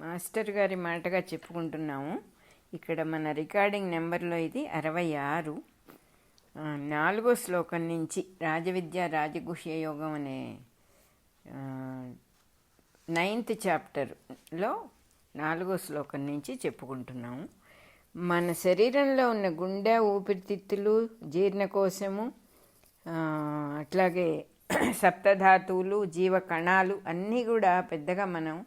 Master గారి మాటగా చెప్పుకుంటున్నాము. ఇక్కడ మన రికార్డింగ్ నెంబర్లో ఇది 66. 4వ శ్లోకం నుంచి రాజవిద్య రాజగుహ్య యోగం అనే 9th చాప్టర్లో 4వ శ్లోకం నుంచి చెప్పుకుంటున్నాము. మన శరీరంలో ఉన్న గుండె, ఊపిరితిత్తులు, జీర్ణకోశము, అట్లాగే సప్తధాతువులు, జీవకణాలు అన్నీ కూడా పెద్దగా మనం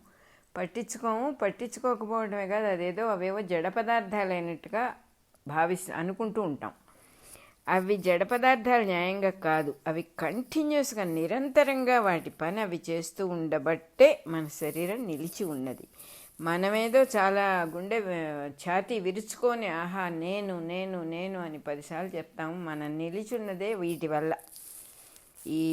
పట్టించుకోకపోవడమే కాదు, అవేవో జడ పదార్థాలు అయినట్టుగా అనుకుంటూ ఉంటాం. అవి జడ పదార్థాలు న్యాయంగా కాదు, అవి కంటిన్యూస్గా నిరంతరంగా వాటి పని అవి చేస్తూ ఉండబట్టే మన శరీరం నిలిచి ఉన్నది. మనమేదో చాలా గుండె ఛాతీ విరుచుకొని ఆహా నేను నేను నేను అని 10 సార్లు చెప్తాము. మనం నిలిచి ఉన్నదే వీటి వల్ల. ఈ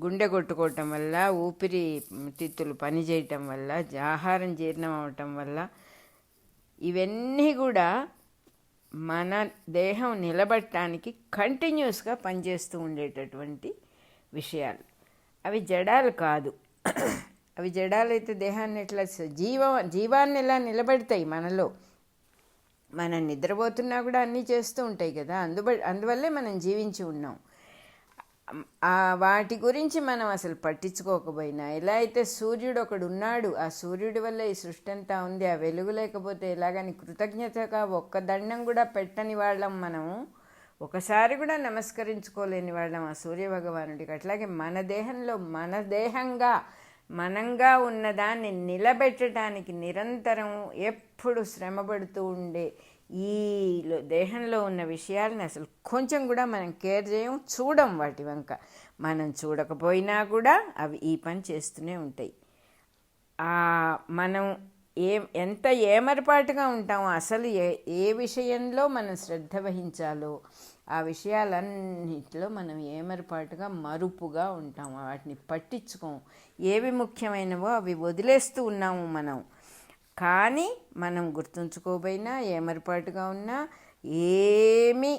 గుండె కొట్టుకోవటం వల్ల, ఊపిరితిత్తులు పనిచేయటం వల్ల, ఆహారం జీర్ణం అవటం వల్ల, ఇవన్నీ కూడా మన దేహం నిలబడటానికి కంటిన్యూస్గా పనిచేస్తూ ఉండేటటువంటి విషయాలు. అవి జడాలు కాదు. అవి జడాలైతే దేహాన్ని ఎట్లా జీవాన్ని ఎలా నిలబెడతాయి మనలో. మనం నిద్రపోతున్నా కూడా అన్నీ చేస్తూ ఉంటాయి కదా. అందువల్లే మనం జీవించి ఉన్నాం. వాటి గురించి మనం అసలు పట్టించుకోకపోయినా, ఎలా అయితే సూర్యుడు ఒకడు ఉన్నాడు, ఆ సూర్యుడి వల్ల ఈ సృష్టి అంతా ఉంది, ఆ వెలుగు లేకపోతే ఎలాగని కృతజ్ఞతగా ఒక్క దండం కూడా పెట్టని వాళ్ళం మనము, ఒకసారి కూడా నమస్కరించుకోలేని వాళ్ళం ఆ సూర్యభగవానుడికి. అట్లాగే మన దేహంలో మనంగా ఉన్నదాన్ని నిలబెట్టడానికి నిరంతరం ఎప్పుడు శ్రమపడుతూ ఉండే ఈ దేహంలో ఉన్న విషయాలని అసలు కొంచెం కూడా మనం కేర్ చేయం, చూడం. వాటి వంక మనం చూడకపోయినా కూడా అవి ఈ పని చేస్తూనే ఉంటాయి. మనం ఎంత ఏమరపాటుగా ఉంటామో, అసలు ఏ విషయంలో మనం శ్రద్ధ వహించాలో ఆ విషయాలన్నింటిలో మనం ఏమరపాటుగా మరుపుగా ఉంటాము. వాటిని పట్టించుకోము. ఏవి ముఖ్యమైనవో అవి వదిలేస్తూ ఉన్నాము మనం. కానీ మనం గుర్తుంచుకోపోయినా, ఏమరపాటుగా ఉన్నా, ఏమీ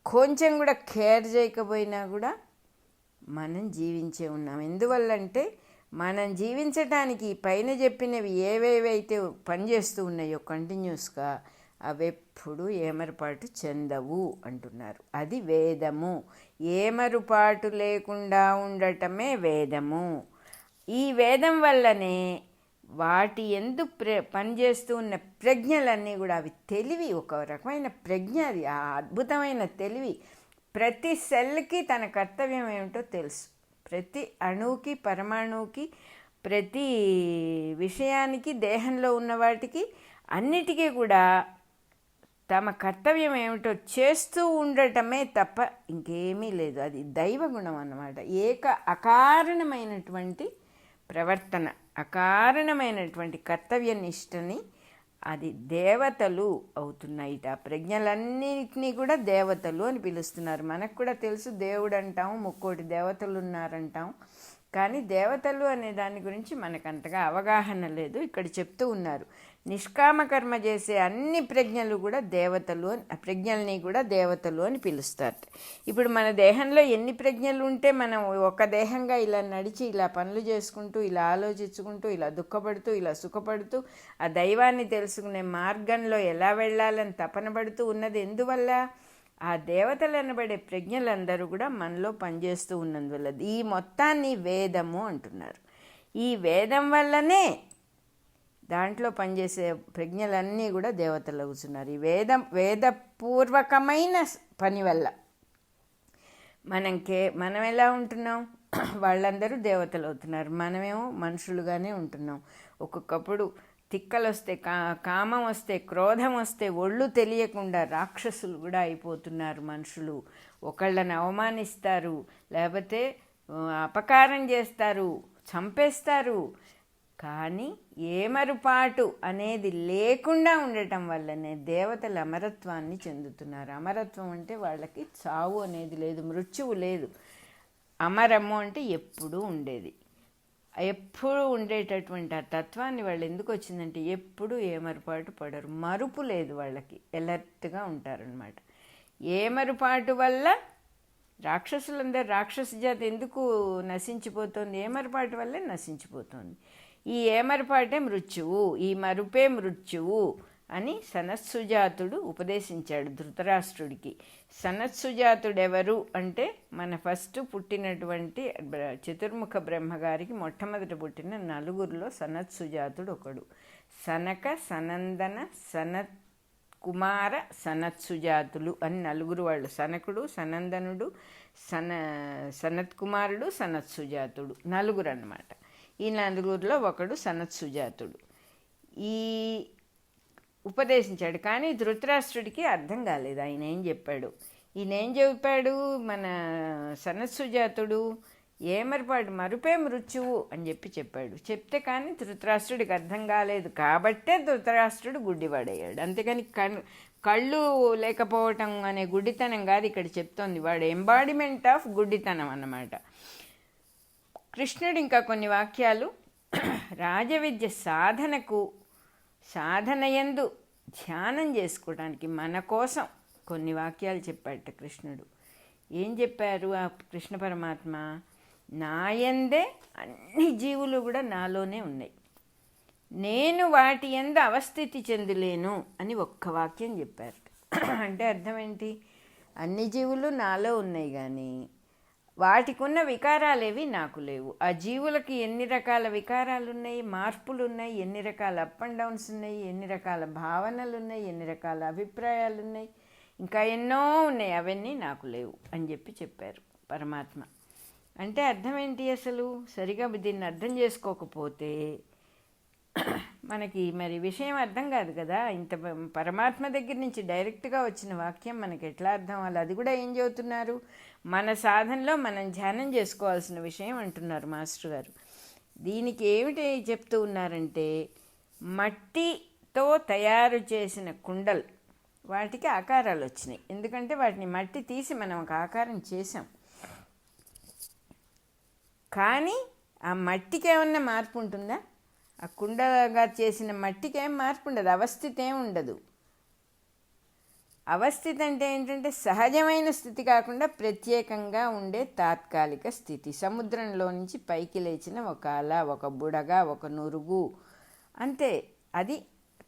కొంచెం కూడా కేర్ చేయకపోయినా కూడా మనం జీవించే ఉన్నాం. ఎందువల్లంటే మనం జీవించటానికి పైన చెప్పినవి ఏవేవైతే పనిచేస్తూ ఉన్నాయో కంటిన్యూస్గా, అవెప్పుడు ఏమరపాటు చెందవు అంటున్నారు. అది వేదము. ఏమరుపాటు లేకుండా ఉండటమే వేదము. ఈ వేదం వల్లనే వాటి ఎందు పనిచేస్తూ ఉన్న ప్రజ్ఞలన్నీ కూడా అవి తెలివి, ఒక రకమైన ప్రజ్ఞ. అది ఆ అద్భుతమైన తెలివి. ప్రతి సెల్కి తన కర్తవ్యం ఏమిటో తెలుసు. ప్రతి అణువుకి, పరమాణువుకి, ప్రతి విషయానికి, దేహంలో ఉన్న వాటికి అన్నిటికీ కూడా తమ కర్తవ్యం ఏమిటో చేస్తూ ఉండటమే తప్ప ఇంకేమీ లేదు. అది దైవగుణం అన్నమాట. అకారణమైనటువంటి ప్రవర్తన, అకారణమైనటువంటి కర్తవ్యనిష్టని అది దేవతలు అవుతున్నాయిట. ప్రజ్ఞలన్నిటినీ కూడా దేవతలు అని పిలుస్తున్నారు. మనకు కూడా తెలుసు, దేవుడు అంటాం, 3 దేవతలు ఉన్నారంటాం. కానీ దేవతలు అనే దాని గురించి మనకంతగా అవగాహన లేదు. ఇక్కడ చెప్తూ ఉన్నారు, నిష్కామకర్మ చేసే అన్ని ప్రజ్ఞలు కూడా దేవతలు ప్రజ్ఞల్ని కూడా దేవతలు అని పిలుస్తారు. ఇప్పుడు మన దేహంలో ఎన్ని ప్రజ్ఞలు ఉంటే మనం ఒక దేహంగా ఇలా నడిచి, ఇలా పనులు చేసుకుంటూ, ఇలా ఆలోచించుకుంటూ, ఇలా దుఃఖపడుతూ, ఇలా సుఖపడుతూ, ఆ దైవాన్ని తెలుసుకునే మార్గంలో ఎలా వెళ్ళాలని తపన పడుతూ ఉన్నది ఎందువల్ల? ఆ దేవతలు అనబడే ప్రజ్ఞలందరూ కూడా మనలో పనిచేస్తూ ఉన్నందువల్ల. ఈ మొత్తాన్ని వేదము అంటున్నారు. ఈ వేదం వల్లనే దాంట్లో పనిచేసే ప్రజ్ఞలన్నీ కూడా దేవతలు అవుతున్నారు. ఈ వేదపూర్వకమైన పని వల్ల మనం ఎలా ఉంటున్నాం? వాళ్ళందరూ దేవతలు అవుతున్నారు, మనమేమో మనుషులుగానే ఉంటున్నాం. ఒక్కొక్కప్పుడు తిక్కలు వస్తే, కామం వస్తే, క్రోధం వస్తే ఒళ్ళు తెలియకుండా రాక్షసులు కూడా అయిపోతున్నారు మనుషులు. ఒకళ్ళని అవమానిస్తారు, లేకపోతే అపకారం చేస్తారు, చంపేస్తారు. కానీ ఏమరుపాటు అనేది లేకుండా ఉండటం వల్లనే దేవతలు అమరత్వాన్ని చెందుతున్నారు. అమరత్వం అంటే వాళ్ళకి చావు అనేది లేదు, మృత్యువు లేదు. అమరము అంటే ఎప్పుడూ ఉండేది, ఎప్పుడు ఉండేటటువంటి ఆ తత్వాన్ని వాళ్ళు ఎందుకు వచ్చిందంటే ఎప్పుడు ఏమరుపాటు పడరు, మరుపు లేదు వాళ్ళకి, ఎలర్ట్గా ఉంటారనమాట. ఏమరుపాటు వల్ల రాక్షసులందరూ, రాక్షస జాతి ఎందుకు నశించిపోతుంది? ఏమరుపాటు వల్లే నశించిపోతుంది. ఈ ఏమరపాటే మృత్యువు, ఈ మరుపే మృత్యువు అని సనత్సుజాతుడు ఉపదేశించాడు ధృతరాష్ట్రుడికి. సనత్సుజాతుడెవరు అంటే మన ఫస్ట్ పుట్టినటువంటి చతుర్ముఖ బ్రహ్మగారికి మొట్టమొదట పుట్టిన నలుగురిలో సనత్సుజాతుడు ఒకడు. సనక, సనందన, సనత్ కుమార, సనత్సుజాతులు అని నలుగురు వాళ్ళు. సనకుడు, సనందనుడు, సనత్కుమారుడు, సనత్సుజాతుడు, నలుగురు అన్నమాట. ఈ నలుగురిలో ఒకడు సనత్సుజాతుడు. ఈ ఉపదేశించాడు. కానీ ధృతరాష్ట్రుడికి అర్థం కాలేదు ఆయన ఏం చెప్పాడు. ఈయన ఏం చెప్పాడు మన సనత్సుజాతుడు, ఏమరపాటు మరుపే మృత్యువు అని చెప్పాడు. చెప్తే కానీ ధృతరాష్ట్రుడికి అర్థం కాలేదు కాబట్టే ధృతరాష్ట్రుడు గుడ్డివాడయ్యాడు. అంతేకాని కళ్ళు లేకపోవటం అనే గుడ్డితనం కాదు ఇక్కడ చెప్తోంది. వాడు ఎంబాడిమెంట్ ఆఫ్ గుడ్డితనం అన్నమాట. కృష్ణుడు ఇంకా కొన్ని వాక్యాలు రాజవిద్య సాధనయందు ధ్యానం చేసుకోవడానికి మన కోసం కొన్ని వాక్యాలు చెప్పాట కృష్ణుడు. ఏం చెప్పారు ఆ కృష్ణ పరమాత్మ? నాయందే అన్ని జీవులు కూడా నాలోనే ఉన్నాయి, నేను వాటి యందు అవస్థితి చెందులేను అని ఒక్క వాక్యం చెప్పారు. అంటే అర్థం ఏంటి? అన్ని జీవులు నాలో ఉన్నాయి కానీ వాటికి ఉన్న వికారాలేవి నాకు లేవు. ఆ జీవులకి ఎన్ని రకాల వికారాలు ఉన్నాయి, మార్పులు ఉన్నాయి, ఎన్ని రకాల అప్ అండ్ డౌన్స్ ఉన్నాయి, ఎన్ని రకాల భావనలు ఉన్నాయి, ఎన్ని రకాల అభిప్రాయాలు ఉన్నాయి, ఇంకా ఎన్నో ఉన్నాయి, అవన్నీ నాకు లేవు అని చెప్పారు పరమాత్మ. అంటే అర్థం ఏంటి? అసలు సరిగా దీన్ని అర్థం చేసుకోకపోతే మనకి మరి విషయం అర్థం కాదు కదా. ఇంత పరమాత్మ దగ్గర నుంచి డైరెక్ట్గా వచ్చిన వాక్యం మనకి ఎట్లా అర్థం అవ్వాలి? అది కూడా ఏం చెబుతున్నారు? మన సాధనలో మనం ధ్యానం చేసుకోవాల్సిన విషయం అంటున్నారు మాస్టర్ గారు. దీనికి ఏమిటి చెప్తూ ఉన్నారంటే, మట్టితో తయారు చేసిన కుండలు, వాటికి ఆకారాలు వచ్చినాయి. ఎందుకంటే వాటిని మట్టి తీసి మనం ఒక ఆకారం చేసాం. కానీ ఆ మట్టికి ఏమన్నా మార్పు ఉంటుందా? ఆ కుండగా చేసిన మట్టికి ఏం మార్పు ఉండదు, అవస్థితి ఏం ఉండదు. అవస్థితి అంటే ఏంటంటే సహజమైన స్థితి కాకుండా ప్రత్యేకంగా ఉండే తాత్కాలిక స్థితి. సముద్రంలో నుంచి పైకి లేచిన ఒక అల, ఒక బుడగ, ఒక నురుగు, అంతే. అది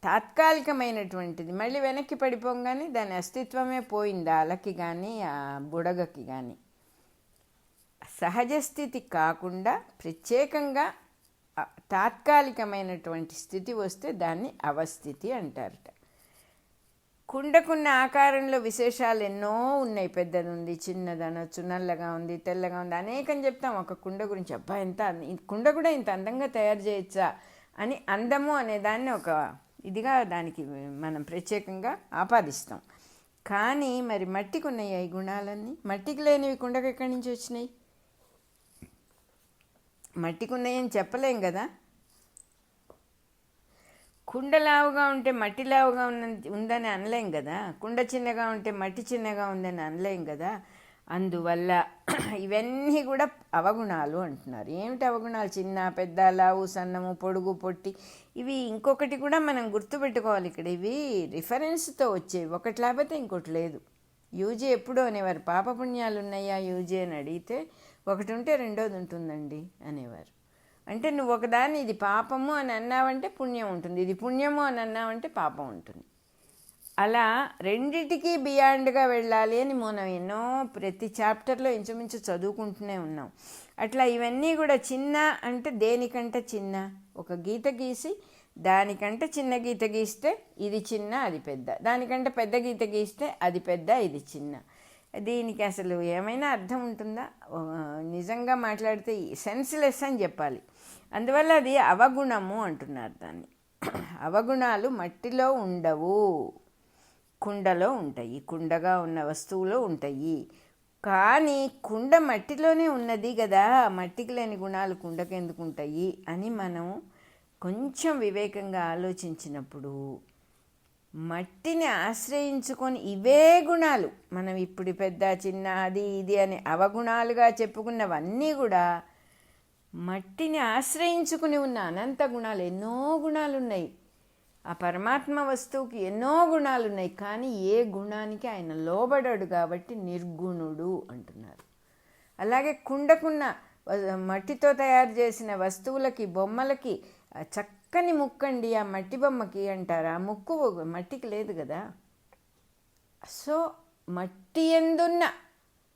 తాత్కాలికమైనటువంటిది. మళ్ళీ వెనక్కి పడిపోగానే దాని అస్తిత్వమే పోయింది, ఆ అలకి కానీ ఆ బుడగకి కానీ. సహజ స్థితి కాకుండా ప్రత్యేకంగా తాత్కాలికమైనటువంటి స్థితి వస్తే దాన్ని అవస్థితి అంటారట. కుండకున్న ఆకారంలో విశేషాలు ఎన్నో ఉన్నాయి. పెద్దది ఉంది, చిన్నది అనొచ్చు, నల్లగా ఉంది, తెల్లగా ఉంది, అనేకం చెప్తాం ఒక కుండ గురించి. అబ్బా ఎంత కుండ కూడా ఇంత అందంగా తయారు చేయొచ్చా అని అందము అనే దాన్ని ఒక ఇదిగా దానికి మనం ప్రత్యేకంగా ఆపాదిస్తాం. కానీ మరి మట్టికి ఉన్నాయి ఈ గుణాలన్నీ. మట్టికి లేనివి కుండకు ఎక్కడి నుంచి వచ్చినాయి? మట్టికి ఉన్నాయని చెప్పలేం కదా. కుండ లావుగా ఉంటే మట్టి లావుగా ఉందని అనలేం కదా. కుండ చిన్నగా ఉంటే మట్టి చిన్నగా ఉందని అనలేం కదా. అందువల్ల ఇవన్నీ కూడా అవగుణాలు అంటున్నారు. ఏమిటి అవగుణాలు? చిన్న, పెద్ద, లావు, సన్నము, పొడుగు, పొట్టి. ఇవి ఇంకొకటి కూడా మనం గుర్తుపెట్టుకోవాలి. ఇక్కడ ఇవి రిఫరెన్స్తో వచ్చేవి, ఒకటి లేకపోతే ఇంకోటి లేదు. యూజీ ఎప్పుడూ అనేవారు, పాపపుణ్యాలు ఉన్నాయా యూజీ అని అడిగితే ఒకటి ఉంటే రెండోది ఉంటుందండి అనేవారు. అంటే నువ్వు ఒకదాన్ని ఇది పాపము అని అన్నావంటే పుణ్యం ఉంటుంది, ఇది పుణ్యము అని అన్నావంటే పాపం ఉంటుంది. అలా రెండిటికి బియాండ్గా వెళ్ళాలి అని మనం ఎన్నో ప్రతి చాప్టర్లో ఇంచుమించు చదువుకుంటూనే ఉన్నాం. అట్లా ఇవన్నీ కూడా చిన్న అంటే దేనికంటే చిన్న, ఒక గీత గీసి దానికంటే చిన్న గీత గీస్తే ఇది చిన్న అది పెద్ద, దానికంటే పెద్ద గీత గీస్తే అది పెద్ద ఇది చిన్న. దీనికి అసలు ఏమైనా అర్థం ఉంటుందా? నిజంగా మాట్లాడితే సెన్స్లెస్ అని చెప్పాలి. అందువల్ల అది అవగుణము అంటున్నారు దాన్ని. అవగుణాలు మట్టిలో ఉండవు, కుండలో ఉంటాయి, కుండగా ఉన్న వస్తువులో ఉంటాయి. కానీ కుండ మట్టిలోనే ఉన్నది కదా, మట్టికి లేని గుణాలు కుండకు ఎందుకు ఉంటాయి అని మనం కొంచెం వివేకంగా ఆలోచించినప్పుడు మట్టిని ఆశ్రయించుకొని ఇవే గుణాలు మనం ఇప్పుడు పెద్ద చిన్న అది ఇది అని అవగుణాలుగా చెప్పుకున్నవన్నీ కూడా మట్టిని ఆశ్రయించుకుని ఉన్న అనంత గుణాలు. ఎన్నో గుణాలు ఉన్నాయి ఆ పరమాత్మ వస్తువుకి, ఎన్నో గుణాలు ఉన్నాయి. కానీ ఏ గుణానికి ఆయన లోబడాడు కాబట్టి నిర్గుణుడు అంటున్నారు. అలాగే కుండకున్న మట్టితో తయారు చేసిన వస్తువులకి, బొమ్మలకి చక్కని ముక్కండి ఆ మట్టి బొమ్మకి అంటారా, ముక్కు మట్టికి లేదు కదా. సో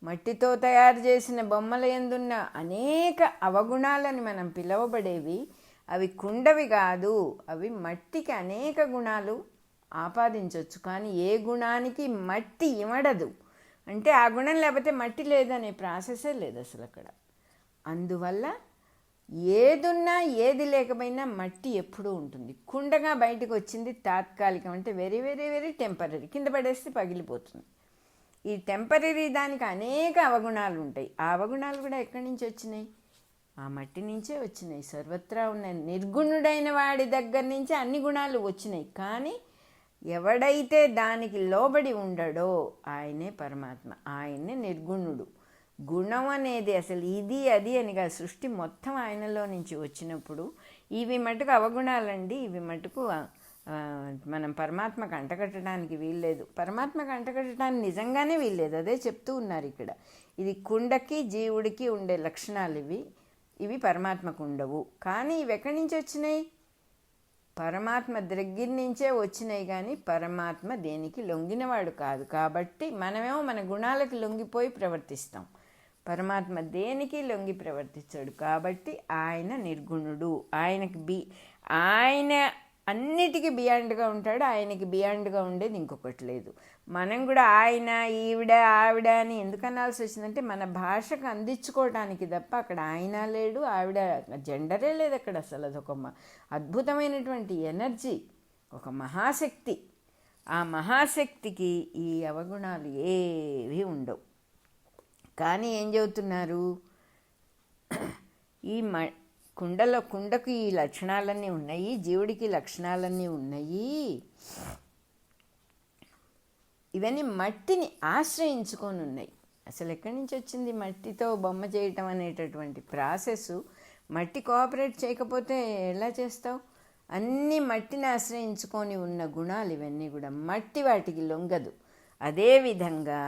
మట్టితో తయారు చేసిన బొమ్మల యందున్న అనేక అవగుణాలని మనం పిలవబడేవి అవి కుండవి కాదు. అవి మట్టికి అనేక గుణాలు ఆపాదించవచ్చు, కానీ ఏ గుణానికి మట్టి ఇమడదు. అంటే ఆ గుణం లేకపోతే మట్టి లేదనే ప్రాసెసే లేదు అసలు అక్కడ. అందువల్ల ఏదున్నా ఏది లేకపోయినా మట్టి ఎప్పుడూ ఉంటుంది. కుండగా బయటకు వచ్చింది తాత్కాలికం, అంటే వెరీ వెరీ వెరీ టెంపరీ, కింద పడేస్తే పగిలిపోతుంది. ఈ టెంపరీ దానికి అనేక అవగుణాలు ఉంటాయి. ఆ అవగుణాలు కూడా ఎక్కడి నుంచి వచ్చినాయి? ఆ మట్టి నుంచే వచ్చినాయి. సర్వత్రా ఉన్నాయి. నిర్గుణుడైన వాడి దగ్గర నుంచి అన్ని గుణాలు వచ్చినాయి. కానీ ఎవడైతే దానికి లోబడి ఉండడో ఆయనే పరమాత్మ, ఆయనే నిర్గుణుడు. గుణం అనేది అసలు ఇది అది అని కాదు, సృష్టి మొత్తం ఆయనలో నుంచి వచ్చినప్పుడు ఇవి మటుకు అవగుణాలండి. ఇవి మటుకు మనం పరమాత్మకు అంటగట్టడానికి వీల్లేదు. పరమాత్మకు అంటగట్టడానికి నిజంగానే వీల్లేదు. అదే చెప్తూ ఉన్నారు ఇక్కడ. ఇది కుండకి జీవుడికి ఉండే లక్షణాలు ఇవి పరమాత్మకు ఉండవు. కానీ ఇవి ఎక్కడి నుంచి వచ్చినాయి? పరమాత్మ దగ్గర నుంచే వచ్చినాయి. కానీ పరమాత్మ దేనికి లొంగినవాడు కాదు. కాబట్టి మనమేమో మన గుణాలకు లొంగిపోయి ప్రవర్తిస్తాం. పరమాత్మ దేనికి లొంగి ప్రవర్తించాడు. కాబట్టి ఆయన నిర్గుణుడు. ఆయన అన్నిటికీ బియాండ్గా ఉంటాడు. ఆయనకి బియాండ్గా ఉండేది ఇంకొకటి లేదు. మనం కూడా ఆయన, ఈవిడ, ఆవిడ అని ఎందుకు అనాల్సి వచ్చిందంటే మన భాషకు అందించుకోవటానికి తప్ప. అక్కడ ఆయన లేడు, ఆవిడ జెండరే లేదు అక్కడ. అసలు అదొక అద్భుతమైనటువంటి ఎనర్జీ, ఒక మహాశక్తి. ఆ మహాశక్తికి ఈ అవగుణాలు ఏవి ఉండవు. కానీ ఏం చెబుతున్నారు? ఈ కుండకు ఈ లక్షణాలన్నీ ఉన్నాయి, జీవుడికి లక్షణాలన్నీ ఉన్నాయి. ఇవన్నీ మట్టిని ఆశ్రయించుకొని ఉన్నాయి. అసలు ఎక్కడి నుంచి వచ్చింది మట్టితో బొమ్మ చేయటం అనేటటువంటి ప్రాసెస్? మట్టి కోఆపరేట్ చేయకపోతే ఎలా చేస్తావు? అన్నీ మట్టిని ఆశ్రయించుకొని ఉన్న గుణాలు ఇవన్నీ కూడా. మట్టి వాటికి లొంగదు. అదేవిధంగా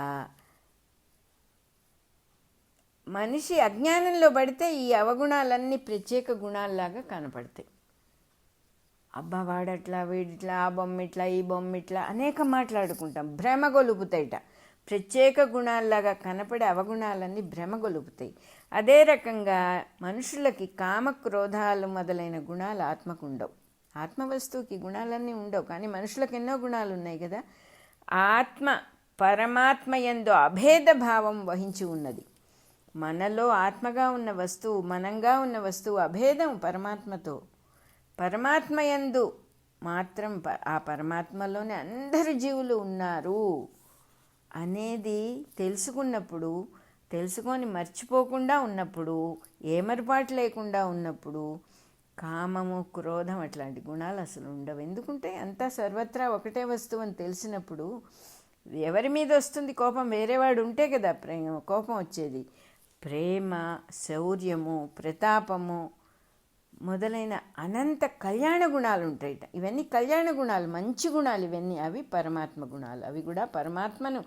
మనిషి అజ్ఞానంలో పడితే ఈ అవగుణాలన్నీ ప్రత్యేక గుణాల్లాగా కనపడతాయి. అబ్బా వాడట్లా, వీడిట్లా, ఆ బొమ్మ ఇట్లా, ఈ బొమ్మ ఇట్లా అనేక మాట్లాడుకుంటాం. భ్రమ గొలుపుతాయిట. ప్రత్యేక గుణాల్లాగా కనపడే అవగుణాలన్నీ భ్రమ గొలుపుతాయి. అదే రకంగా మనుషులకి కామక్రోధాలు మొదలైన గుణాలు ఆత్మకు ఉండవు. ఆత్మవస్తువుకి గుణాలన్నీ ఉండవు. కానీ మనుషులకు ఎన్నో గుణాలు ఉన్నాయి కదా. ఆత్మ పరమాత్మ యందు అభేద భావం వహించి ఉన్నది. మనలో ఆత్మగా ఉన్న వస్తువు, మనంగా ఉన్న వస్తువు అభేదం పరమాత్మతో. పరమాత్మ యందు మాత్రం ఆ పరమాత్మలోనే అందరు జీవులు ఉన్నారు అనేది తెలుసుకున్నప్పుడు, తెలుసుకొని మర్చిపోకుండా ఉన్నప్పుడు, ఏమరపాటు లేకుండా ఉన్నప్పుడు కామము, క్రోధం అట్లాంటి గుణాలు అసలు ఉండవు. ఎందుకంటే అంతా సర్వత్రా ఒకటే వస్తువు అని తెలిసినప్పుడు ఎవరి మీద వస్తుంది కోపం? వేరేవాడు ఉంటే కదా కోపం వచ్చేది. ప్రేమ, శౌర్యము, ప్రతాపము మొదలైన అనంత కళ్యాణ గుణాలు ఉంటాయిట. ఇవన్నీ కళ్యాణ గుణాలు, మంచి గుణాలు ఇవన్నీ. అవి పరమాత్మ గుణాలు. అవి కూడా పరమాత్మను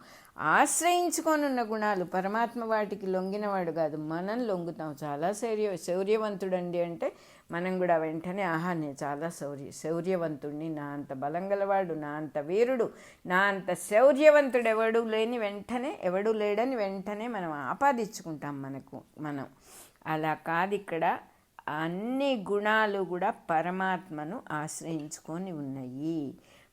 ఆశ్రయించుకొని ఉన్న గుణాలు. పరమాత్మ వాటికి లొంగినవాడు కాదు, మనం లొంగుతాం. చాలా శౌర్యవంతుడండి అంటే మనం కూడా వెంటనే ఆహా నేను చాలా శౌర్యవంతుడిని, నా అంత బలం గలవాడు, నా అంత వీరుడు, నా అంత శౌర్యవంతుడు ఎవడు లేడని వెంటనే మనం ఆపాదించుకుంటాం మనం. అలా కాదు. ఇక్కడ అన్ని గుణాలు కూడా పరమాత్మను ఆశ్రయించుకొని ఉన్నాయి.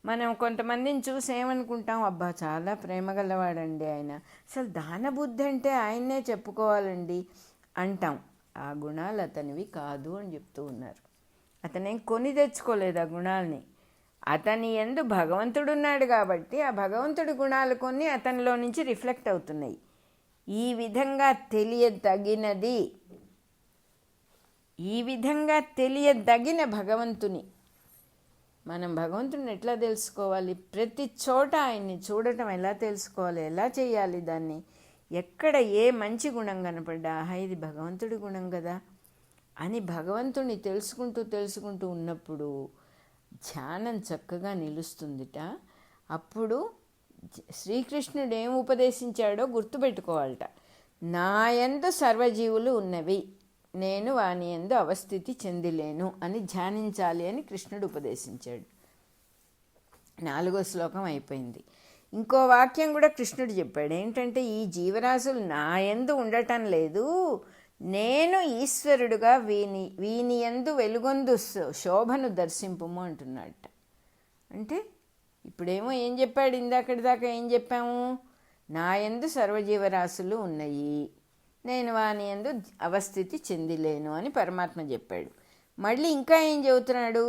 మనం కొంతమందిని చూసి ఏమనుకుంటాం? అబ్బా చాలా ప్రేమ గలవాడండి ఆయన, అసలు దానబుద్ధి అంటే ఆయన్నే చెప్పుకోవాలండి అంటాం. ఆ గుణాలు అతనివి కాదు అని చెప్తూ ఉన్నారు. అతనేం కొని తెచ్చుకోలేదు ఆ గుణాలని. అతని యందు భగవంతుడు ఉన్నాడు కాబట్టి ఆ భగవంతుడి గుణాలు కొన్ని అతనిలో నుంచి రిఫ్లెక్ట్ అవుతున్నాయి. ఈ విధంగా తెలియదగిన భగవంతుని మనం భగవంతుని ఎట్లా తెలుసుకోవాలి? ప్రతి చోట ఆయన్ని చూడటం ఎలా తెలుసుకోవాలి? ఎలా చేయాలి దాన్ని? ఎక్కడ ఏ మంచి గుణం కనపడ్డా ఇది భగవంతుడి గుణం కదా అని భగవంతుని తెలుసుకుంటూ ఉన్నప్పుడు ధ్యానం చక్కగా నిలుస్తుందిట. అప్పుడు శ్రీకృష్ణుడు ఏం ఉపదేశించాడో గుర్తుపెట్టుకోవాలట. నా యందు సర్వజీవులు ఉన్నవి. నేను వాని యందు అవస్థితి చెందిలేను అని ధ్యానించాలి అని కృష్ణుడు ఉపదేశించాడు. 4వ శ్లోకం అయిపోయింది. ఇంకో వాక్యం కూడా కృష్ణుడు చెప్పాడు. ఏంటంటే, ఈ జీవరాశులు నా యందు ఉండటం లేదు, నేను ఈశ్వరుడుగా వీని యందు వెలుగొందు శోభను దర్శింపుము అంటున్నాడట. అంటే ఇప్పుడేమో ఏం చెప్పాడు, ఇందాకటి దాకా ఏం చెప్పాము, నా యందు సర్వజీవరాశులు ఉన్నాయి, నేను వాని యందు అవస్థితి చెందిలేను అని పరమాత్మ చెప్పాడు. మళ్ళీ ఇంకా ఏం చెబుతున్నాడు,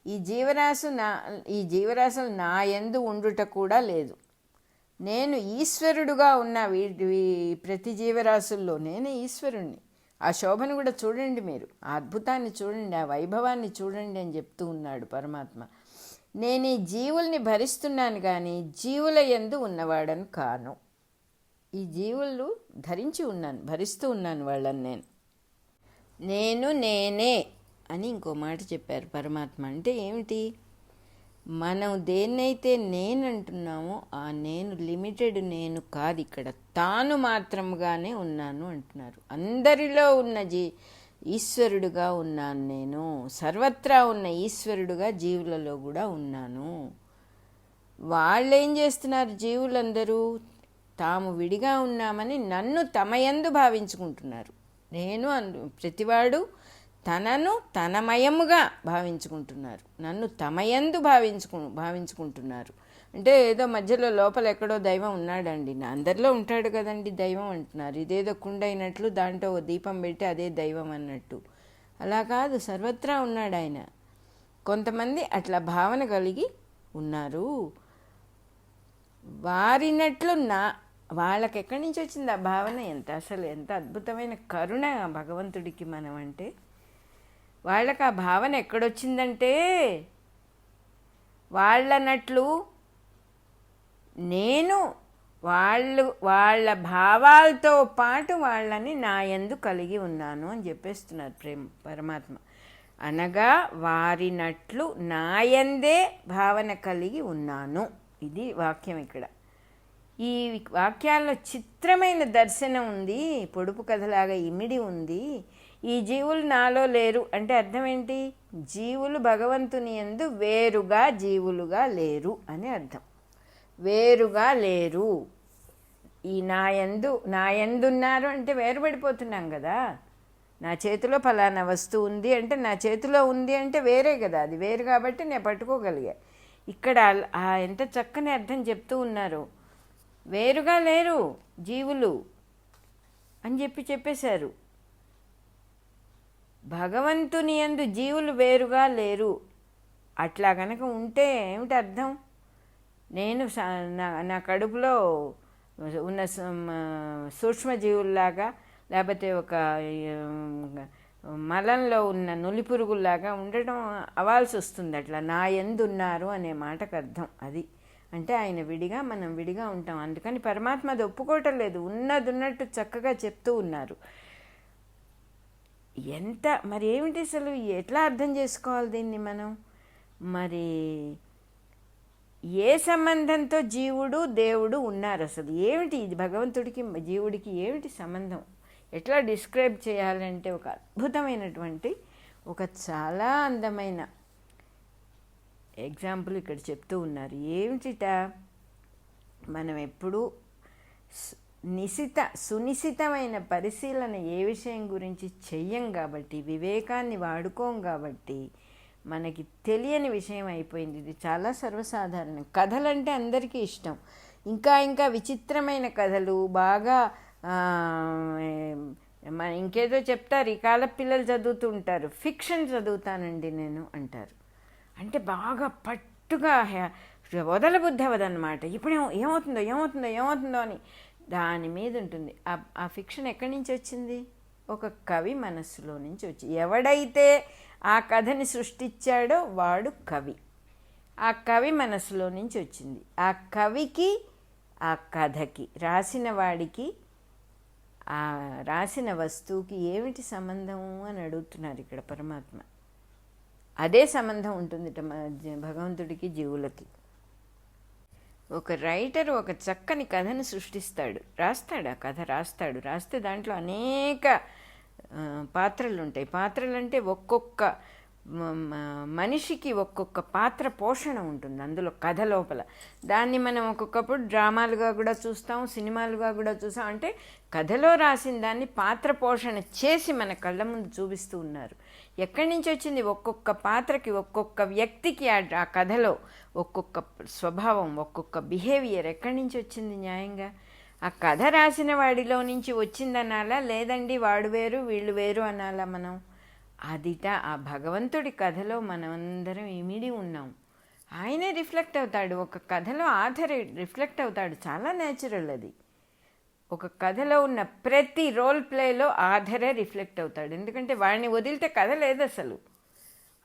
ఈ జీవరాశులు నా యందు ఉండుట కూడా లేదు, నేను ఈశ్వరుడుగా ఉన్న ప్రతి జీవరాశుల్లో నేనే ఈశ్వరుణ్ణి. ఆ శోభను కూడా చూడండి, మీరు ఆ అద్భుతాన్ని చూడండి, ఆ వైభవాన్ని చూడండి అని చెప్తూ ఉన్నాడు పరమాత్మ. నేను ఈ జీవుల్ని భరిస్తున్నాను కానీ జీవుల యందు ఉన్నవాడని కాను. ఈ జీవులు ధరించి ఉన్నాను, భరిస్తూ ఉన్నాను వాళ్ళని. నేనే అని ఇంకో మాట చెప్పారు పరమాత్మ. అంటే ఏమిటి, మనం దేన్నైతే నేను అంటున్నామో ఆ నేను లిమిటెడ్ నేను కాదు, ఇక్కడ తాను మాత్రముగానే ఉన్నాను అంటున్నారు. అందరిలో ఉన్న ఈశ్వరుడుగా ఉన్నాను నేను, సర్వత్రా ఉన్న ఈశ్వరుడుగా జీవులలో కూడా ఉన్నాను. వాళ్ళేం చేస్తున్నారు, జీవులందరూ తాము విడిగా ఉన్నామని నన్ను తమయందు భావించుకుంటున్నారు. నేను ప్రతివాడు తనను తనమయముగా భావించుకుంటున్నారు, నన్ను తమయందు భావించుకుంటున్నారు. అంటే ఏదో మధ్యలో లోపల ఎక్కడో దైవం ఉన్నాడండి, అందరిలో ఉంటాడు కదండి దైవం అంటున్నారు. ఇదేదో కుండ అయినట్లు దాంట్లో ఓ దీపం పెట్టి అదే దైవం అన్నట్టు. అలా కాదు, సర్వత్రా ఉన్నాడు ఆయన. కొంతమంది అట్లా భావన కలిగి ఉన్నారు. వారినట్లు వాళ్ళకి ఎక్కడి నుంచి వచ్చింది ఆ భావన? అసలు ఎంత అద్భుతమైన కరుణ భగవంతుడికి మనం అంటే. వాళ్ళకి ఆ భావన ఎక్కడొచ్చిందంటే, వాళ్ళనట్లు నేను వాళ్ళ భావాలతో పాటు వాళ్ళని నా యందు కలిగి ఉన్నాను అని చెప్పేస్తున్నారు పరమాత్మ. అనగా వారినట్లు నాయందే భావన కలిగి ఉన్నాను. ఇది వాక్యం. ఇక్కడ ఈ వాక్యాల్లో చిత్రమైన దర్శనం ఉంది, పొడుపు కథలాగా ఇమిడి ఉంది. ఈ జీవులు నాలో లేరు అంటే అర్థం ఏంటి, జీవులు భగవంతుని యందు వేరుగా జీవులుగా లేరు అని అర్థం. వేరుగా లేరు. ఈ నాయందున్నారు అంటే వేరుపడిపోతున్నాం కదా. నా చేతిలో ఫలానా వస్తువు ఉంది అంటే నా చేతిలో ఉంది అంటే వేరే కదా, అది వేరు కాబట్టి నేను పట్టుకోగలిగా. ఇక్కడ ఎంత చక్కని అర్థం చెప్తూ ఉన్నారు. వేరుగా లేరు జీవులు అని చెప్పేశారు. భగవంతుని యందు జీవులు వేరుగా లేరు. అట్లా కనుక ఉంటే ఏమిటి అర్థం? నేను నా కడుపులో ఉన్న సూక్ష్మజీవుల్లాగా, లేకపోతే ఒక మలంలో ఉన్న నులిపురుగుల్లాగా ఉండటం అవ్వాల్సి వస్తుంది. అట్లా నా యందు ఉన్నారు అనే మాటకు అర్థం అది. అంటే ఆయన విడిగా, మనం విడిగా ఉంటాం. అందుకని పరమాత్మ అది ఒప్పుకోవటం లేదు, ఉన్నట్టు చక్కగా చెప్తూ ఉన్నారు. మరి ఏమిటి అసలు, ఎట్లా అర్థం చేసుకోవాలి దీన్ని మనం? మరి ఏ సంబంధంతో జీవుడు దేవుడు ఉన్నారు? అసలు ఏమిటి ఇది? భగవంతుడికి జీవుడికి ఏమిటి సంబంధం? ఎట్లా డిస్క్రైబ్ చేయాలంటే ఒక అద్భుతమైనటువంటి, ఒక చాలా అందమైన ఎగ్జాంపుల్ ఇక్కడ చెప్తూ ఉన్నారు. ఏమిటిట, మనం ఎప్పుడూ సునిశితమైన పరిశీలన ఏ విషయం గురించి చెయ్యం కాబట్టి, వివేకాన్ని వాడుకోం కాబట్టి మనకి తెలియని విషయం అయిపోయింది. ఇది చాలా సర్వసాధారణం. కథలంటే అందరికీ ఇష్టం. ఇంకా విచిత్రమైన కథలు బాగా ఇంకేదో చెప్తారు. ఈ కాల పిల్లలు చదువుతూ ఉంటారు, ఫిక్షన్ చదువుతానండి నేను అంటారు. అంటే బాగా పట్టుగా వదలబుద్ధి అవ్వదన్నమాట. ఇప్పుడు ఏమవుతుందో అని దాని మీద ఉంటుంది. ఆ ఫిక్షన్ ఎక్కడి నుంచి వచ్చింది? ఒక కవి మనస్సులో నుంచి వచ్చి, ఎవడైతే ఆ కథని సృష్టించాడో వాడు కవి. ఆ కవి మనస్సులో నుంచి వచ్చింది. ఆ కవికి, ఆ కథకి, రాసిన వాడికి, ఆ రాసిన వస్తువుకి ఏమిటి సంబంధము అని అడుగుతున్నారు ఇక్కడ పరమాత్మ. అదే సంబంధం ఉంటుంది భగవంతుడికి జీవులకి. ఒక రైటర్ ఒక చక్కని కథను సృష్టిస్తాడు, రాస్తాడు, ఆ కథ రాస్తే దాంట్లో అనేక పాత్రలు ఉంటాయి. పాత్రలు అంటే ఒక్కొక్క మనిషికి ఒక్కొక్క పాత్ర పోషణ ఉంటుంది అందులో కథ లోపల. దాన్ని మనం ఒక్కొక్కప్పుడు డ్రామాలుగా కూడా చూస్తాం, సినిమాలుగా కూడా చూస్తాం. అంటే కథలో రాసిన దాన్ని పాత్ర పోషణ చేసి మన కళ్ళ ముందు చూపిస్తూ ఉన్నారు. ఎక్కడి నుంచి వచ్చింది? ఒక్కొక్క పాత్రకి, ఒక్కొక్క వ్యక్తికి ఆ కథలో ఒక్కొక్క స్వభావం, ఒక్కొక్క బిహేవియర్ ఎక్కడి నుంచి వచ్చింది న్యాయంగా? ఆ కథ రాసిన వాడిలో నుంచి వచ్చిందనాలా, లేదండి వాడు వేరు వీళ్ళు వేరు అనాలా మనం? అదిట ఆ భగవంతుడి కథలో మనమందరం ఇమిడి ఉన్నాం. ఆయనే రిఫ్లెక్ట్ అవుతాడు. ఒక కథలో ఆథర్ రిఫ్లెక్ట్ అవుతాడు. చాలా న్యాచురల్ అది. ఒక కథలో ఉన్న ప్రతి రోల్ ప్లేలో ఆథరే రిఫ్లెక్ట్ అవుతాడు. ఎందుకంటే వాడిని వదిలితే కథ లేదు అసలు.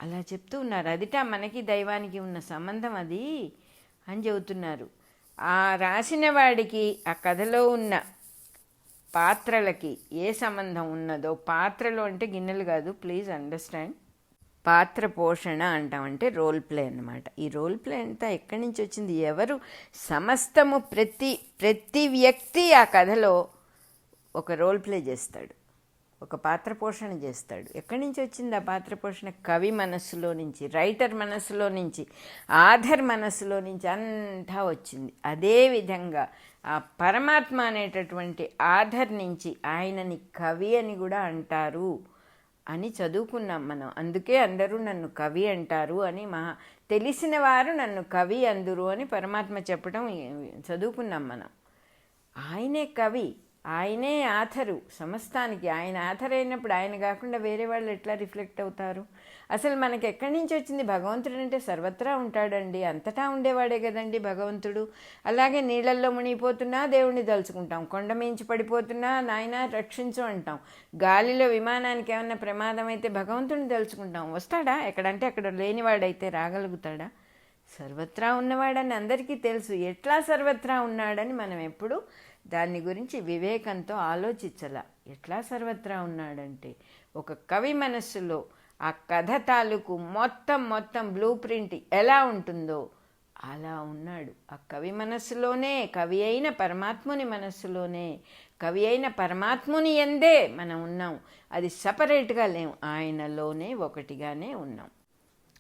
అలా చెప్తూ ఉన్నారు. అదిట మనకి దైవానికి ఉన్న సంబంధం అది అని చెబుతున్నారు. ఆ రాసిన వాడికి ఆ కథలో ఉన్న పాత్రలకి ఏ సంబంధం ఉన్నదో, పాత్రలు అంటే గిన్నెలు కాదు, ప్లీజ్ అండర్స్టాండ్. పాత్ర పోషణ అంటామంటే రోల్ ప్లే అన్నమాట. ఈ రోల్ ప్లే అంతా ఎక్కడి నుంచి వచ్చింది? ఎవరు? సమస్తము ప్రతి వ్యక్తి ఆ కథలో ఒక రోల్ ప్లే చేస్తాడు, ఒక పాత్ర పోషణ చేస్తాడు. ఎక్కడి నుంచి వచ్చింది ఆ పాత్ర పోషణ? కవి మనస్సులో నుంచి, రైటర్ మనస్సులో నుంచి, ఆథర్ మనస్సులో నుంచి అంతా వచ్చింది. అదేవిధంగా ఆ పరమాత్మ అనేటటువంటి ఆథర్ నుంచి ఆయనని కవి అని కూడా అంటారు అని చదువుకున్నాం మనం. అందుకే అందరూ నన్ను కవి అంటారు అని, తెలిసిన వారు నన్ను కవి అందురు అని పరమాత్మ చెప్పడం చదువుకున్నాం మనం. ఆయనే కవి, ఆయనే ఆథరు సమస్తానికి. ఆయన ఆథర్ అయినప్పుడు ఆయన కాకుండా వేరే వాళ్ళు ఎట్లా రిఫ్లెక్ట్ అవుతారు? అసలు మనకి ఎక్కడి నుంచి వచ్చింది? భగవంతుడు అంటే సర్వత్రా ఉంటాడండి, అంతటా ఉండేవాడే కదండి భగవంతుడు. అలాగే నీళ్ళల్లో మునిగిపోతున్నా దేవుణ్ణి తలుచుకుంటాం, కొండ మించి పడిపోతున్నా నాయన రక్షించు అంటాం, గాలిలో విమానానికి ఏమన్నా ప్రమాదం అయితే భగవంతుడిని తలుచుకుంటాం. వస్తాడా? ఎక్కడంటే అక్కడ లేనివాడైతే రాగలుగుతాడా? సర్వత్రా ఉన్నవాడని అందరికీ తెలుసు. ఎట్లా సర్వత్రా ఉన్నాడని మనం ఎప్పుడు దాన్ని గురించి వివేకంతో ఆలోచించాల. ఎట్లా సర్వత్రా ఉన్నాడంటే ఒక కవి మనస్సులో ఆ కథ తాలూకు మొత్తం బ్లూ ప్రింట్ ఎలా ఉంటుందో అలా ఉన్నాడు. ఆ కవి మనస్సులోనే, కవి అయిన పరమాత్ముని మనస్సులోనే, కవి అయిన పరమాత్ముని యందే మనం ఉన్నాం. అది సపరేట్గా లేము, ఆయనలోనే ఒకటిగానే ఉన్నాం.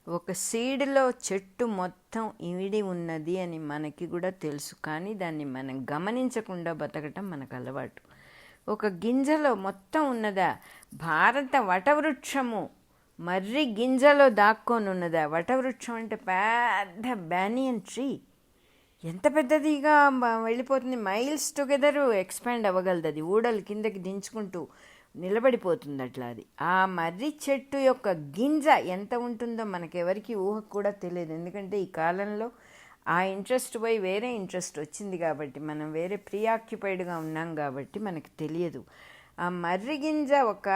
ఒక సీడ్లో చెట్టు మొత్తం ఇమిడి ఉన్నది అని మనకి కూడా తెలుసు, కానీ దాన్ని మనం గమనించకుండా బతకటం మనకు అలవాటు. ఒక గింజలో మొత్తం ఉన్నదా? భారత వటవృక్షము మర్రి గింజలో దాక్కొని ఉన్నదా? వటవృక్షం అంటే పెద్ద బ్యానియన్ ట్రీ, ఎంత పెద్దదిగా వెళ్ళిపోతుంది, మైల్స్ టుగెదర్ ఎక్స్పాండ్ అవ్వగలదు. అది ఊడలు కిందకి దించుకుంటూ నిలబడిపోతుంది అట్లా. అది ఆ మర్రి చెట్టు యొక్క గింజ ఎంత ఉంటుందో మనకెవరికి ఊహ కూడా తెలియదు. ఎందుకంటే ఈ కాలంలో ఆ ఇంట్రెస్ట్ పోయి వేరే ఇంట్రెస్ట్ వచ్చింది కాబట్టి, మనం వేరే ప్రీఆక్యుపైడ్గా ఉన్నాం కాబట్టి మనకు తెలియదు. ఆ మర్రి గింజ ఒక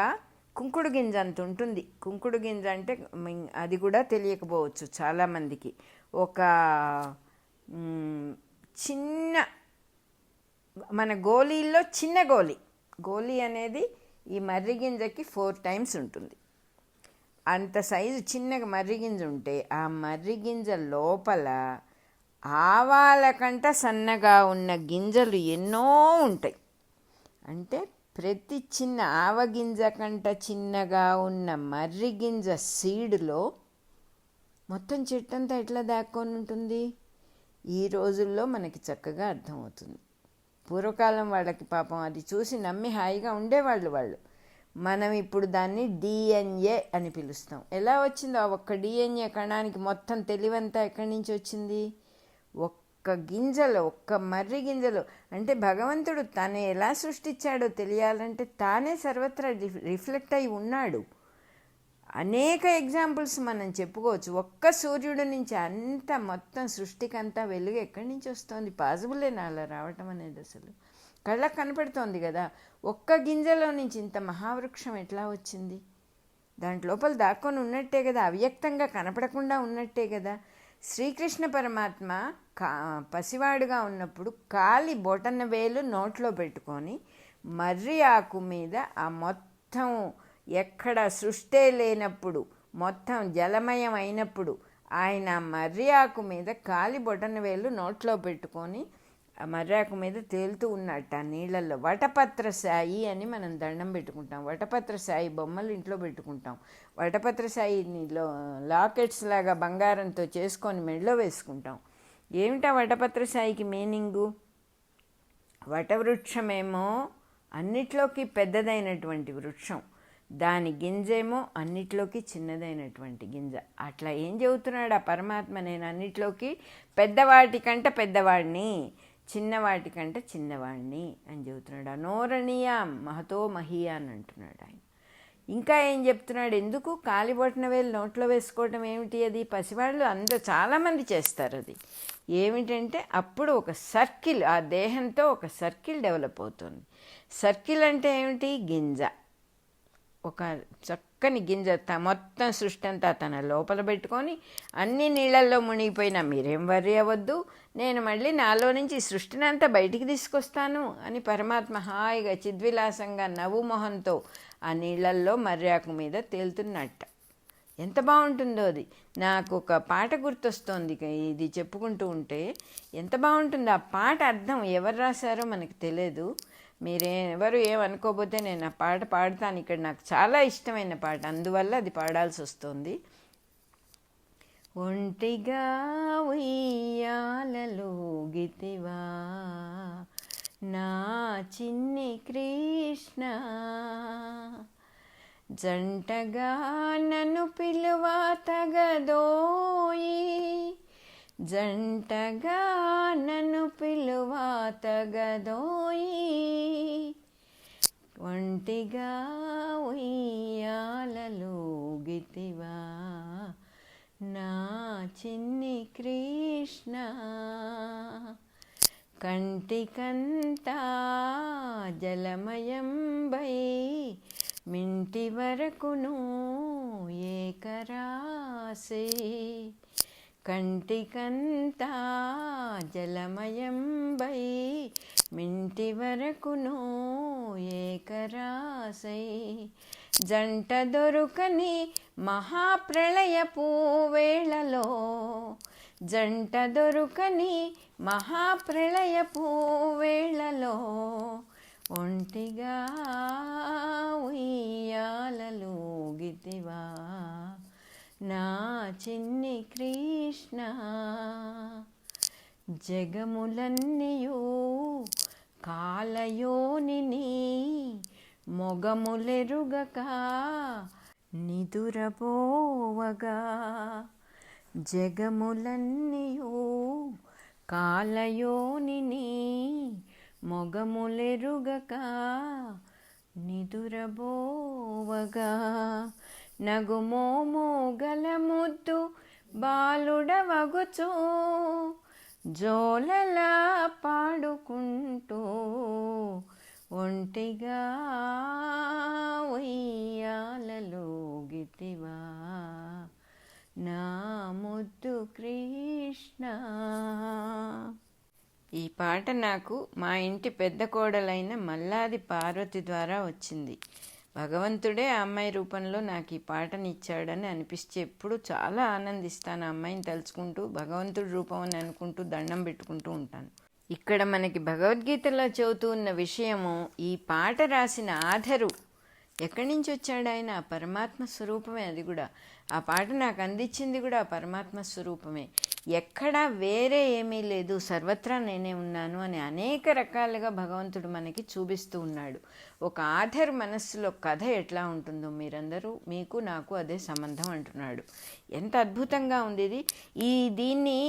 కుంకుడు గింజ అంత ఉంటుంది. కుంకుడు గింజ అంటే అది కూడా తెలియకపోవచ్చు చాలామందికి. ఒక చిన్న మన గోళీల్లో చిన్న గోళీ అనేది ఈ మర్రి గింజకి 4 times ఉంటుంది. అంత సైజు చిన్నగా మర్రి గింజ ఉంటే ఆ మర్రి గింజ లోపల ఆవాల కంట సన్నగా ఉన్న గింజలు ఎన్నో ఉంటాయి. అంటే ప్రతి చిన్న ఆవగింజ కంట చిన్నగా ఉన్న మర్రి గింజ సీడ్లో మొత్తం చెట్టంతా ఎట్లా దాక్కొని ఉంటుంది? ఈ రోజుల్లో మనకి చక్కగా అర్థమవుతుంది. పూర్వకాలం వాళ్ళకి పాపం అది చూసి నమ్మి హాయిగా ఉండేవాళ్ళు వాళ్ళు. మనం ఇప్పుడు దాన్ని DNA అని పిలుస్తాం. ఎలా వచ్చిందో ఆ ఒక్క DNA కణానికి మొత్తం తెలివంతా ఎక్కడి నుంచి వచ్చింది? ఒక్క గింజలో, ఒక్క మర్రి గింజలో. అంటే భగవంతుడు తను ఎలా సృష్టించాడో తెలియాలంటే తానే సర్వత్రా రిఫ్లెక్ట్ అయి ఉన్నాడు. అనేక ఎగ్జాంపుల్స్ మనం చెప్పుకోవచ్చు. ఒక్క సూర్యుడి నుంచి అంత మొత్తం సృష్టికంతా వెలుగు ఎక్కడి నుంచి వస్తుంది? పాజిబులేనా అలా రావటం అనేది? అసలు కళ్ళకు కనపడుతోంది కదా. ఒక్క గింజలో నుంచి ఇంత మహావృక్షం ఎట్లా వచ్చింది? దాంట్లోపల దాక్కొని ఉన్నట్టే కదా, అవ్యక్తంగా కనపడకుండా ఉన్నట్టే కదా. శ్రీకృష్ణ పరమాత్మ పసివాడుగా ఉన్నప్పుడు కాలి బొటన వేలు నోట్లో పెట్టుకొని మర్రి ఆకు మీద ఆ మొత్తం ఎక్కడ సృష్టే లేనప్పుడు మొత్తం జలమయం అయినప్పుడు ఆయన మర్రి ఆకు మీద కాలి బొటన వేలు నోట్లో పెట్టుకొని ఆ మర్రాకు మీద తేలుతూ ఉన్నట్టు ఆ నీళ్ళల్లో. వటపత్ర సాయి అని మనం దండం పెట్టుకుంటాం. వటపత్ర సాయి బొమ్మలు ఇంట్లో పెట్టుకుంటాం. వటపత్ర సాయిలో లాకెట్స్ లాగా బంగారంతో చేసుకొని మెడలో వేసుకుంటాం. ఏమిటా వటపత్ర సాయికి మీనింగు? వటవృక్షమేమో అన్నిట్లోకి పెద్దదైనటువంటి వృక్షం, దాని గింజేమో అన్నిట్లోకి చిన్నదైనటువంటి గింజ. అట్లా ఏం చెబుతున్నాడు ఆ పరమాత్మ? నేను అన్నిట్లోకి పెద్దవాటికంటే పెద్దవాడిని, చిన్నవాటికంటే చిన్నవాడిని అని చెబుతున్నాడు. అనోరణీయాం మహతో మహీయాన్ అంటున్నాడు ఆయన. ఇంకా ఏం చెప్తున్నాడు? ఎందుకు కాలిబొట్టిన వేలు నోట్లో వేసుకోవటం ఏమిటి? అది పసివాళ్ళు అందరూ చాలామంది చేస్తారు. అది ఏమిటంటే అప్పుడు ఒక సర్కిల్, ఆ దేహంతో ఒక సర్కిల్ డెవలప్ అవుతుంది. సర్కిల్ అంటే ఏమిటి? గింజ. ఒక చక్కని గింజ మొత్తం సృష్టి అంతా తన లోపల పెట్టుకొని అన్ని నీళ్ళల్లో మునిగిపోయినా మీరేం వర్రీ అవ్వద్దు, నేను మళ్ళీ నాలో నుంచి సృష్టిని అంతా బయటికి తీసుకొస్తాను అని పరమాత్మ హాయిగా చిద్విలాసంగా నవ్వు మొహంతో ఆ నీళ్ళల్లో మర్యాకు మీద తేలుతున్నట్ట. ఎంత బాగుంటుందో అది. నాకు ఒక పాట గుర్తొస్తోంది ఇది చెప్పుకుంటూ ఉంటే. ఎంత బాగుంటుందో ఆ పాట. అర్థం ఎవరు రాశారో మనకు తెలియదు. మీరెవరు ఏమనుకోకపోతే నేను ఆ పాట పాడతాను. ఇక్కడ నాకు చాలా ఇష్టమైన పాట, అందువల్ల అది పాడాల్సి వస్తుంది. ఒంటిగా ఉయ్యాలలోగితివా నా చిన్ని కృష్ణ, జంటగా నన్ను పిలువా తగదోయి, జంటగా నన్ను పిలువా తగదోయి, ఒంటిగా ఉయ్యాలలోగితివా నా చిన్ని కృష్ణ, కంటికంతా జలమయం బై మింటి వరకును ఏకరాసే, కంటికంతా జలమయం బై మింటి వరకును ఏకరాసై, జంట దొరుకని మహాప్రళయపు వేళలో, జంట దొరుకని మహాప్రళయపు వేళలో, ఒంటిగా ఉయ్యాలలోగితివా నా చిన్ని కృష్ణ, జగములన్నీయు కాలయోనిని మొగములెరుగక నిదురపోవగా, జగములన్నీయు కాలయోనిని మొగములెరుగక నిదురబోవగా, నగుమోము గలముద్దు బాలుడవగుచు జోలలా పాడుకుంటూ, ఒంటిగా ఉయ్యాలలోగితివా నా ముద్దు కృష్ణ. ఈ పాట నాకు మా ఇంటి పెద్ద కోడలైన మల్లాది పార్వతి ద్వారా వచ్చింది. భగవంతుడే ఆ అమ్మాయి రూపంలో నాకు ఈ పాటనిచ్చాడని అనిపిస్తే ఎప్పుడు చాలా ఆనందిస్తాను. ఆ అమ్మాయిని తలుచుకుంటూ భగవంతుడి రూపం అని అనుకుంటూ దండం పెట్టుకుంటూ ఉంటాను. ఇక్కడ మనకి భగవద్గీతలో చెబుతూ ఉన్న విషయము, ఈ పాట రాసిన ఆధరు ఎక్కడి నుంచి వచ్చాడు? ఆయన ఆ పరమాత్మ స్వరూపమే. అది కూడా ఆ పాట నాకు అందించింది కూడా ఆ పరమాత్మ స్వరూపమే. ఎక్కడా వేరే ఏమీ లేదు, సర్వత్రా నేనే ఉన్నాను అని అనేక రకాలుగా భగవంతుడు మనకి చూపిస్తూ ఉన్నాడు. ఒక ఆధర్ మనస్సులో కథ ఎట్లా ఉంటుందో మీరందరూ, మీకు నాకు అదే సంబంధం అంటున్నాడు. ఎంత అద్భుతంగా ఉంది ఇది. దీన్ని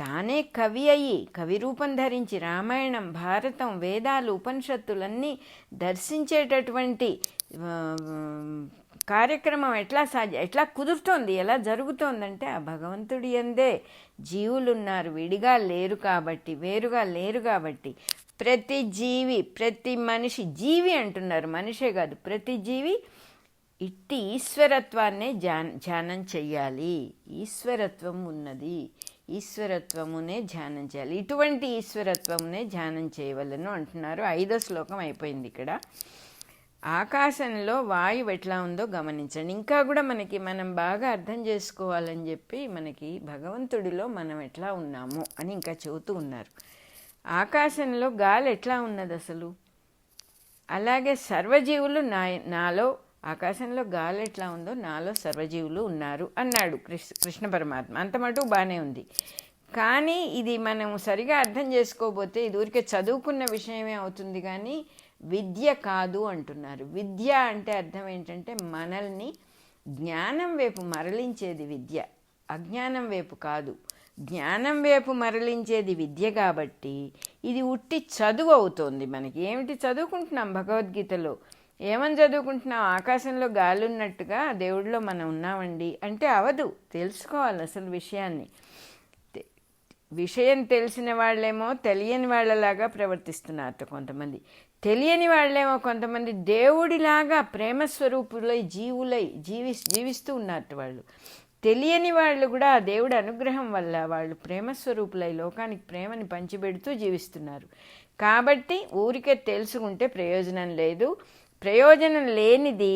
తానే కవి అయ్యి కవి రూపం ధరించి రామాయణం, భారతం, వేదాలు, ఉపనిషత్తులన్నీ దర్శించేటటువంటి కార్యక్రమం ఎట్లా కుదురుతోంది, ఎలా జరుగుతోందంటే ఆ భగవంతుడి యందే జీవులు ఉన్నారు, విడిగా లేరు కాబట్టి, వేరుగా లేరు కాబట్టి. ప్రతి జీవి, ప్రతి మనిషి, జీవి అంటున్నారు, మనిషే కాదు, ప్రతి జీవి ఇట్టి ఈశ్వరత్వాన్నే ధ్యానం చెయ్యాలి. ఈశ్వరత్వం ఉన్నది, ఈశ్వరత్వమునే ధ్యానం చేయాలి, ఇటువంటి ఈశ్వరత్వమునే ధ్యానం చేయవలను అంటున్నారు. 5వ శ్లోకం అయిపోయింది ఇక్కడ. ఆకాశంలో వాయువు ఎట్లా ఉందో గమనించండి. ఇంకా కూడా మనం బాగా అర్థం చేసుకోవాలని చెప్పి మనకి భగవంతుడిలో మనం ఎట్లా ఉన్నాము అని ఇంకా చెబుతూ ఉన్నారు. ఆకాశంలో గాలి ఎట్లా ఉన్నది అసలు, అలాగే సర్వజీవులు నాలో ఆకాశంలో గాలి ఎట్లా ఉందో నాలో సర్వజీవులు ఉన్నారు అన్నాడు కృష్ణ పరమాత్మ. అంత మటుకు బాగానే ఉంది. కానీ ఇది మనం సరిగా అర్థం చేసుకోకపోతే ఇది ఊరికే చదువుకున్న విషయమే అవుతుంది, కానీ విద్య కాదు అంటున్నారు. విద్య అంటే అర్థం ఏంటంటే మనల్ని జ్ఞానం వైపు మరలించేది విద్య, అజ్ఞానం వైపు కాదు. జ్ఞానం వైపు మరలించేది విద్య కాబట్టి ఇది ఉట్టి చదువు అవుతోంది మనకి. ఏమిటి చదువుకుంటున్నాం భగవద్గీతలో? ఏమని చదువుకుంటున్నాం? ఆకాశంలో గాలి ఉన్నట్టుగా దేవుడిలో మనం ఉన్నామండి అంటే అవదు. తెలుసుకోవాలి అసలు విషయాన్ని. విషయం తెలిసిన వాళ్ళేమో తెలియని వాళ్ళలాగా ప్రవర్తిస్తున్నారు కొంతమంది, తెలియని వాళ్ళేమో కొంతమంది దేవుడిలాగా ప్రేమస్వరూపులై జీవిస్తూ ఉన్నారు వాళ్ళు. తెలియని వాళ్ళు కూడా ఆ దేవుడి అనుగ్రహం వల్ల వాళ్ళు ప్రేమస్వరూపులై లోకానికి ప్రేమని పంచిపెడుతూ జీవిస్తున్నారు. కాబట్టి ఊరికే తెలుసుకుంటే ప్రయోజనం లేదు. ప్రయోజనం లేనిది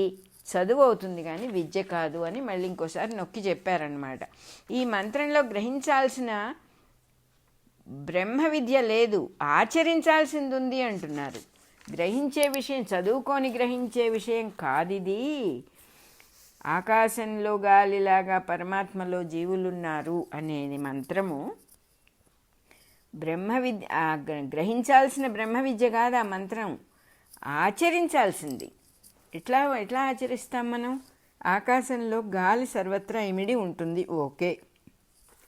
చదువు అవుతుంది కానీ విద్య కాదు అని మళ్ళీ ఇంకోసారి నొక్కి చెప్పారనమాట. ఈ మంత్రంలో గ్రహించాల్సిన బ్రహ్మ విద్య లేదు, ఆచరించాల్సింది ఉంది అంటున్నారు. గ్రహించే విషయం, చదువుకొని గ్రహించే విషయం కాదిది. ఆకాశంలో గాలిలాగా పరమాత్మలో జీవులున్నారు అనేది మంత్రము బ్రహ్మ విద్య, గ్రహించాల్సిన బ్రహ్మ విద్య కాదు ఆ మంత్రం, ఆచరించాల్సింది. ఎట్లా ఆచరిస్తాం మనం? ఆకాశంలో గాలి సర్వత్రా ఇమిడి ఉంటుంది, ఓకే.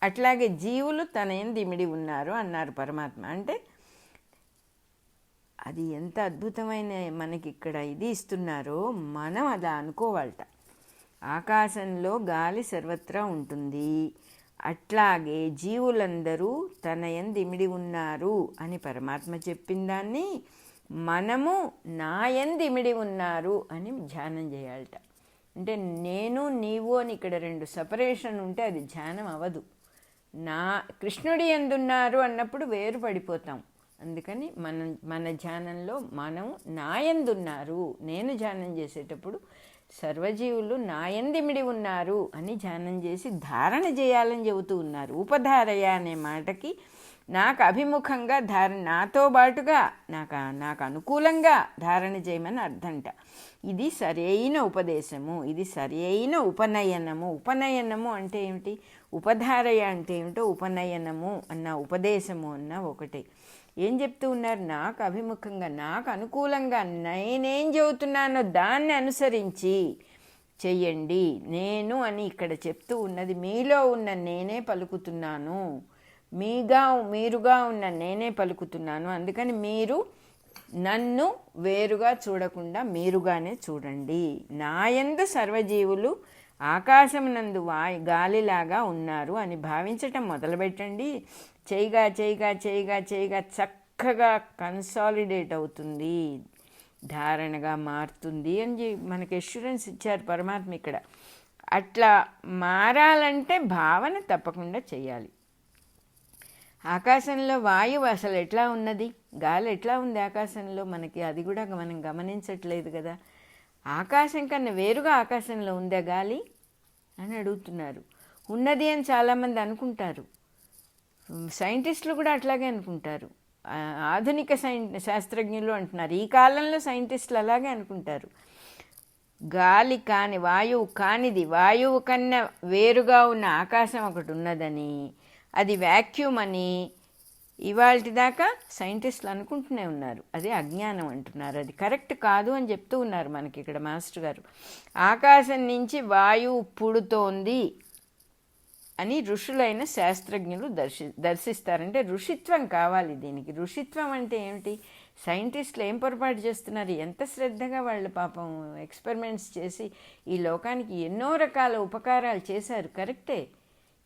అట్లాగే జీవులు తన యందు ఇమిడి ఉన్నారు అన్నారు పరమాత్మ. అంటే అది ఎంత అద్భుతమైన మనకి ఇక్కడ ఇది ఇస్తున్నారో మనం అలా అనుకోవాలట. ఆకాశంలో గాలి సర్వత్రా ఉంటుంది, అట్లాగే జీవులందరూ తన యందు ఇమిడి ఉన్నారు అని పరమాత్మ చెప్పిన దాన్ని మనము నా యందు ఇమిడి ఉన్నారు అని ధ్యానం చేయాలట. అంటే నేను నీవు అని ఇక్కడ రెండు సపరేషన్ ఉంటే అది ధ్యానం అవ్వదు. కృష్ణుడి యందున్నారు అన్నప్పుడు వేరు పడిపోతాం. అందుకని మన ధ్యానంలో మనం నా యందున్నారు, నేను ధ్యానం చేసేటప్పుడు సర్వజీవులు నా యందిమిడి ఉన్నారు అని ధ్యానం చేసి ధారణ చేయాలని చెబుతూ ఉన్నారు. ఉపధారయ అనే మాటకి నాకు అభిముఖంగా నాతో పాటుగా నాకు అనుకూలంగా ధారణ చేయమని అర్థంట. ఇది సరైన ఉపదేశము, ఇది సరైన ఉపనయనము. ఉపనయనము అంటే ఏమిటి? ఉపధారయ అంటే ఏమిటో ఉపనయనము అన్న ఉపదేశము అన్న ఒకటే. ఏం చెప్తూ ఉన్నారు? నాకు అభిముఖంగా, నాకు అనుకూలంగా నేనేం చెబుతున్నానో దాన్ని అనుసరించి చెయ్యండి. నేను అని ఇక్కడ చెప్తూ ఉన్నది మీలో ఉన్న నేనే పలుకుతున్నాను, మీరుగా ఉన్న నేనే పలుకుతున్నాను. అందుకని మీరు నన్ను వేరుగా చూడకుండా మీరుగానే చూడండి. నాయందు సర్వజీవులు ఆకాశమునందు గాలిలాగా ఉన్నారు అని భావించటం మొదలుపెట్టండి. చేయగా చక్కగా కన్సాలిడేట్ అవుతుంది, ధారణగా మారుతుంది అని మనకి ఎష్యూరెన్స్ ఇచ్చారు పరమాత్మ ఇక్కడ. అట్లా మారాలంటే భావన తప్పకుండా చేయాలి. ఆకాశంలో వాయువు అసలు ఎట్లా ఉన్నది, గాలి ఎట్లా ఉంది ఆకాశంలో మనకి, అది కూడా మనం గమనించట్లేదు కదా. ఆకాశం కన్నా వేరుగా ఆకాశంలో ఉందా గాలి అని అడుగుతున్నారు. ఉన్నది అని చాలామంది అనుకుంటారు, సైంటిస్టులు కూడా అట్లాగే అనుకుంటారు. ఆధునిక శాస్త్రజ్ఞులు అంటున్నారు, ఈ కాలంలో సైంటిస్టులు అలాగే అనుకుంటారు. గాలి కాని వాయువు కానిది, వాయువు కన్నా వేరుగా ఉన్న ఆకాశం ఒకటి ఉన్నదని, అది వ్యాక్యూమ్ అని ఇవాళ దాకా సైంటిస్టులు అనుకుంటూనే ఉన్నారు. అది అజ్ఞానం అంటున్నారు, అది కరెక్ట్ కాదు అని చెప్తూ ఉన్నారు మనకి ఇక్కడ మాస్టర్ గారు. ఆకాశం నుంచి వాయువు పుడుతోంది అని ఋషులైన శాస్త్రజ్ఞులు దర్శిస్తారంటే ఋషిత్వం కావాలి దీనికి. ఋషిత్వం అంటే ఏమిటి? సైంటిస్టులు ఏం పొరపాటు చేస్తున్నారు, ఎంత శ్రద్ధగా వాళ్ళు పాపం ఎక్స్పెరిమెంట్స్ చేసి ఈ లోకానికి ఎన్నో రకాల ఉపకారాలు చేశారు, కరెక్టే.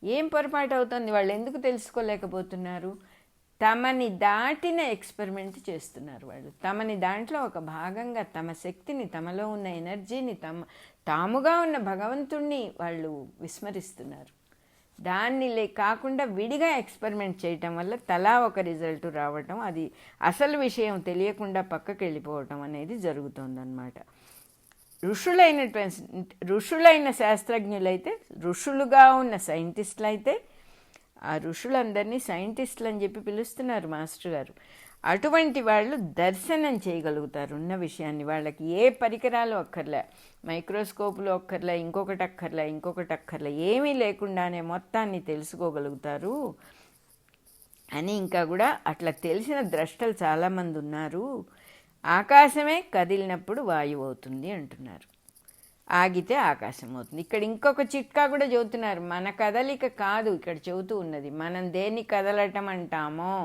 ఏం పొరపాటు అవుతుంది, వాళ్ళు ఎందుకు తెలుసుకోలేకపోతున్నారు? తమని దాటిన ఎక్స్పెరిమెంట్ చేస్తున్నారు వాళ్ళు. తమని దాంట్లో ఒక భాగంగా తమ శక్తిని, తమలో ఉన్న ఎనర్జీని, తాముగా ఉన్న భగవంతుణ్ణి వాళ్ళు విస్మరిస్తున్నారు. దాన్ని కాకుండా విడిగా ఎక్స్పెరిమెంట్ చేయటం వల్ల తలా ఒక రిజల్ట్ రావటం, అది అసలు విషయం తెలియకుండా పక్కకి వెళ్ళిపోవటం అనేది జరుగుతుందన్నమాట. ఋషులైన శాస్త్రజ్ఞులైతే, ఋషులుగా ఉన్న సైంటిస్టులు అయితే ఆ ఋషులందరినీ సైంటిస్టులు అని చెప్పి పిలుస్తున్నారు మాస్టర్ గారు. అటువంటి వాళ్ళు దర్శనం చేయగలుగుతారు ఉన్న విషయాన్ని. వాళ్ళకి ఏ పరికరాలు అక్కర్లే, మైక్రోస్కోపులు అక్కర్లే, ఇంకొకటి అక్కర్లే, ఏమీ లేకుండానే మొత్తాన్ని తెలుసుకోగలుగుతారు అని. ఇంకా కూడా అట్లా తెలిసిన ద్రష్టలు చాలామంది ఉన్నారు. ఆకాశమే కదిలినప్పుడు వాయువు అవుతుంది అంటున్నారు, ఆగితే ఆకాశం అవుతుంది. ఇక్కడ ఇంకొక చిట్కా కూడా చెబుతున్నారు. మన కదలిక కాదు ఇక్కడ చెబుతూ ఉన్నది, మనం దేన్ని కదలటం అంటామో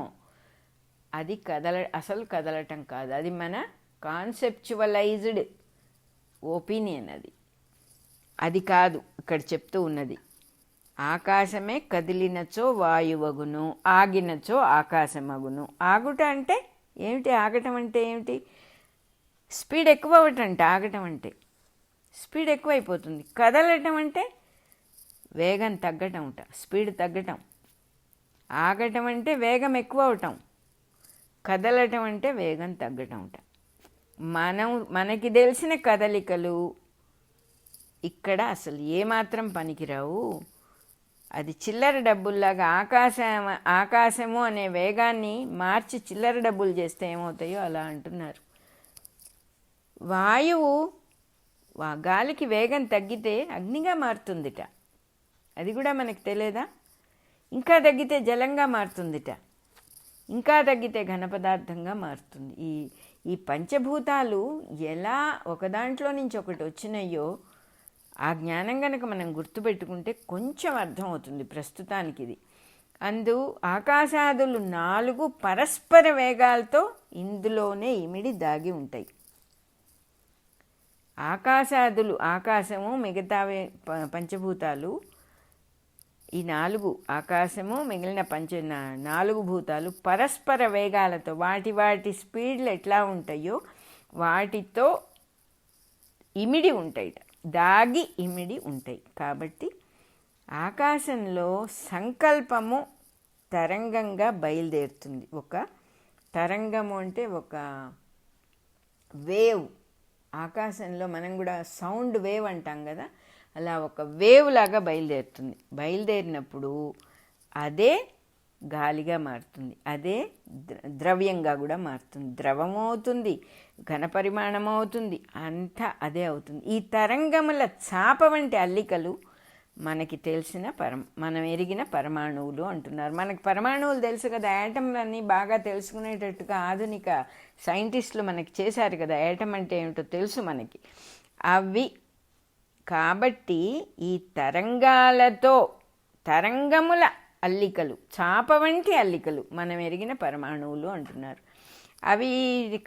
అది అసలు కదలటం కాదు, అది మన కాన్సెప్చువలైజ్డ్ ఒపీనియన్. అది కాదు ఇక్కడ చెప్తూ ఉన్నది. ఆకాశమే కదిలినచో వాయువగును, ఆగినచో ఆకాశమగును. ఆగుట అంటే ఏమిటి? ఆగటం అంటే ఏమిటి? స్పీడ్ ఎక్కువ అవ్వటంట. ఆగటం అంటే స్పీడ్ ఎక్కువైపోతుంది. కదలటం అంటే వేగం తగ్గటం, స్పీడ్ తగ్గటం. ఆగటం అంటే వేగం ఎక్కువ అవటం, కదలటం అంటే వేగం తగ్గటం. మనకి తెలిసిన కదలికలు ఇక్కడ అసలు ఏమాత్రం పనికిరావు. అది చిల్లర డబ్బుల్లాగా ఆకాశము అనే వేగాన్ని మార్చి చిల్లర డబ్బులు చేస్తే ఏమవుతాయో అలా అంటున్నారు. వాయువు గాలికి వేగం తగ్గితే అగ్నిగా మారుతుందిట, అది కూడా మనకు తెలియదా? ఇంకా తగ్గితే జలంగా మారుతుందిట, ఇంకా తగ్గితే ఘన పదార్థంగా మారుతుంది. ఈ పంచభూతాలు ఎలా ఒకదాంట్లో నుంచి ఒకటి వచ్చినాయో ఆ జ్ఞానం కనుక మనం గుర్తుపెట్టుకుంటే కొంచెం అర్థమవుతుంది ప్రస్తుతానికి ఇది. ఆకాశాదులు 4 పరస్పర వేగాలతో ఇందులోనే ఇమిడి దాగి ఉంటాయి. ఆకాశము మిగతా పంచభూతాలు, ఈ 4 ఆకాశము మిగిలిన 4 భూతాలు పరస్పర వేగాలతో వాటి స్పీడ్లు ఎట్లా ఉంటాయో వాటితో ఇమిడి ఉంటాయి, దాగి ఇమిడి ఉంటాయి. కాబట్టి ఆకాశంలో సంకల్పము తరంగంగా బయలుదేరుతుంది. ఒక తరంగము అంటే ఒక వేవ్. ఆకాశంలో మనం కూడా సౌండ్ వేవ్ అంటాం కదా, అలా ఒక వేవ్ లాగా బయలుదేరుతుంది. బయలుదేరినప్పుడు అదే గాలిగా మారుతుంది, అదే ద్రవ్యంగా కూడా మారుతుంది, ద్రవము అవుతుంది, ఘన పరిమాణం అవుతుంది, అంతా అదే అవుతుంది. ఈ తరంగముల చాప వంటి అల్లికలు మనకి తెలిసిన మనం ఎరిగిన పరమాణువులు అంటున్నారు. మనకి పరమాణువులు తెలుసు కదా, యాటంలన్నీ బాగా తెలుసుకునేటట్టుగా ఆధునిక సైంటిస్టులు మనకి చేశారు కదా, యాటం అంటే ఏమిటో తెలుసు మనకి. అవి కాబట్టి ఈ తరంగముల అల్లికలు, చాప వంటి అల్లికలు మనం ఎరిగిన పరమాణువులు అంటున్నారు. అవి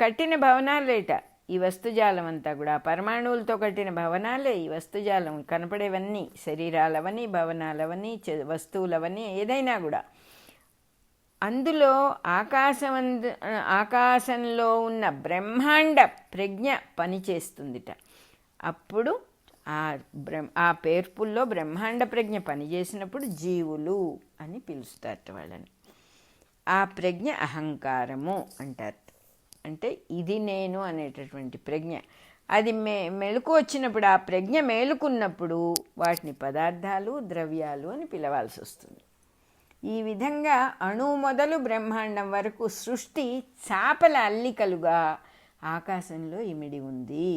కట్టిన భవనాలేట ఈ వస్తుజాలం అంతా కూడా. పరమాణువులతో కట్టిన భవనాలే ఈ వస్తుజాలం. కనపడేవన్నీ శరీరాలవని, భవనాలవని, వస్తువులవని, ఏదైనా కూడా అందులో ఆకాశంలో ఉన్న బ్రహ్మాండ ప్రజ్ఞ పనిచేస్తుందిట. అప్పుడు ఆ పేర్పుల్లో బ్రహ్మాండ ప్రజ్ఞ పనిచేసినప్పుడు జీవులు అని పిలుస్తారట వాళ్ళని. ఆ ప్రజ్ఞ అహంకారము అంటారు. అంటే ఇది నేను అనేటటువంటి ప్రజ్ఞ. అది మెలకు వచ్చినప్పుడు, ఆ ప్రజ్ఞ మేలుకున్నప్పుడు వాటిని పదార్థాలు, ద్రవ్యాలు అని పిలవాల్సి వస్తుంది. ఈ విధంగా అణువు మొదలు బ్రహ్మాండం వరకు సృష్టి చాపల అల్లికలుగా ఆకాశంలో ఇమిడి ఉంది.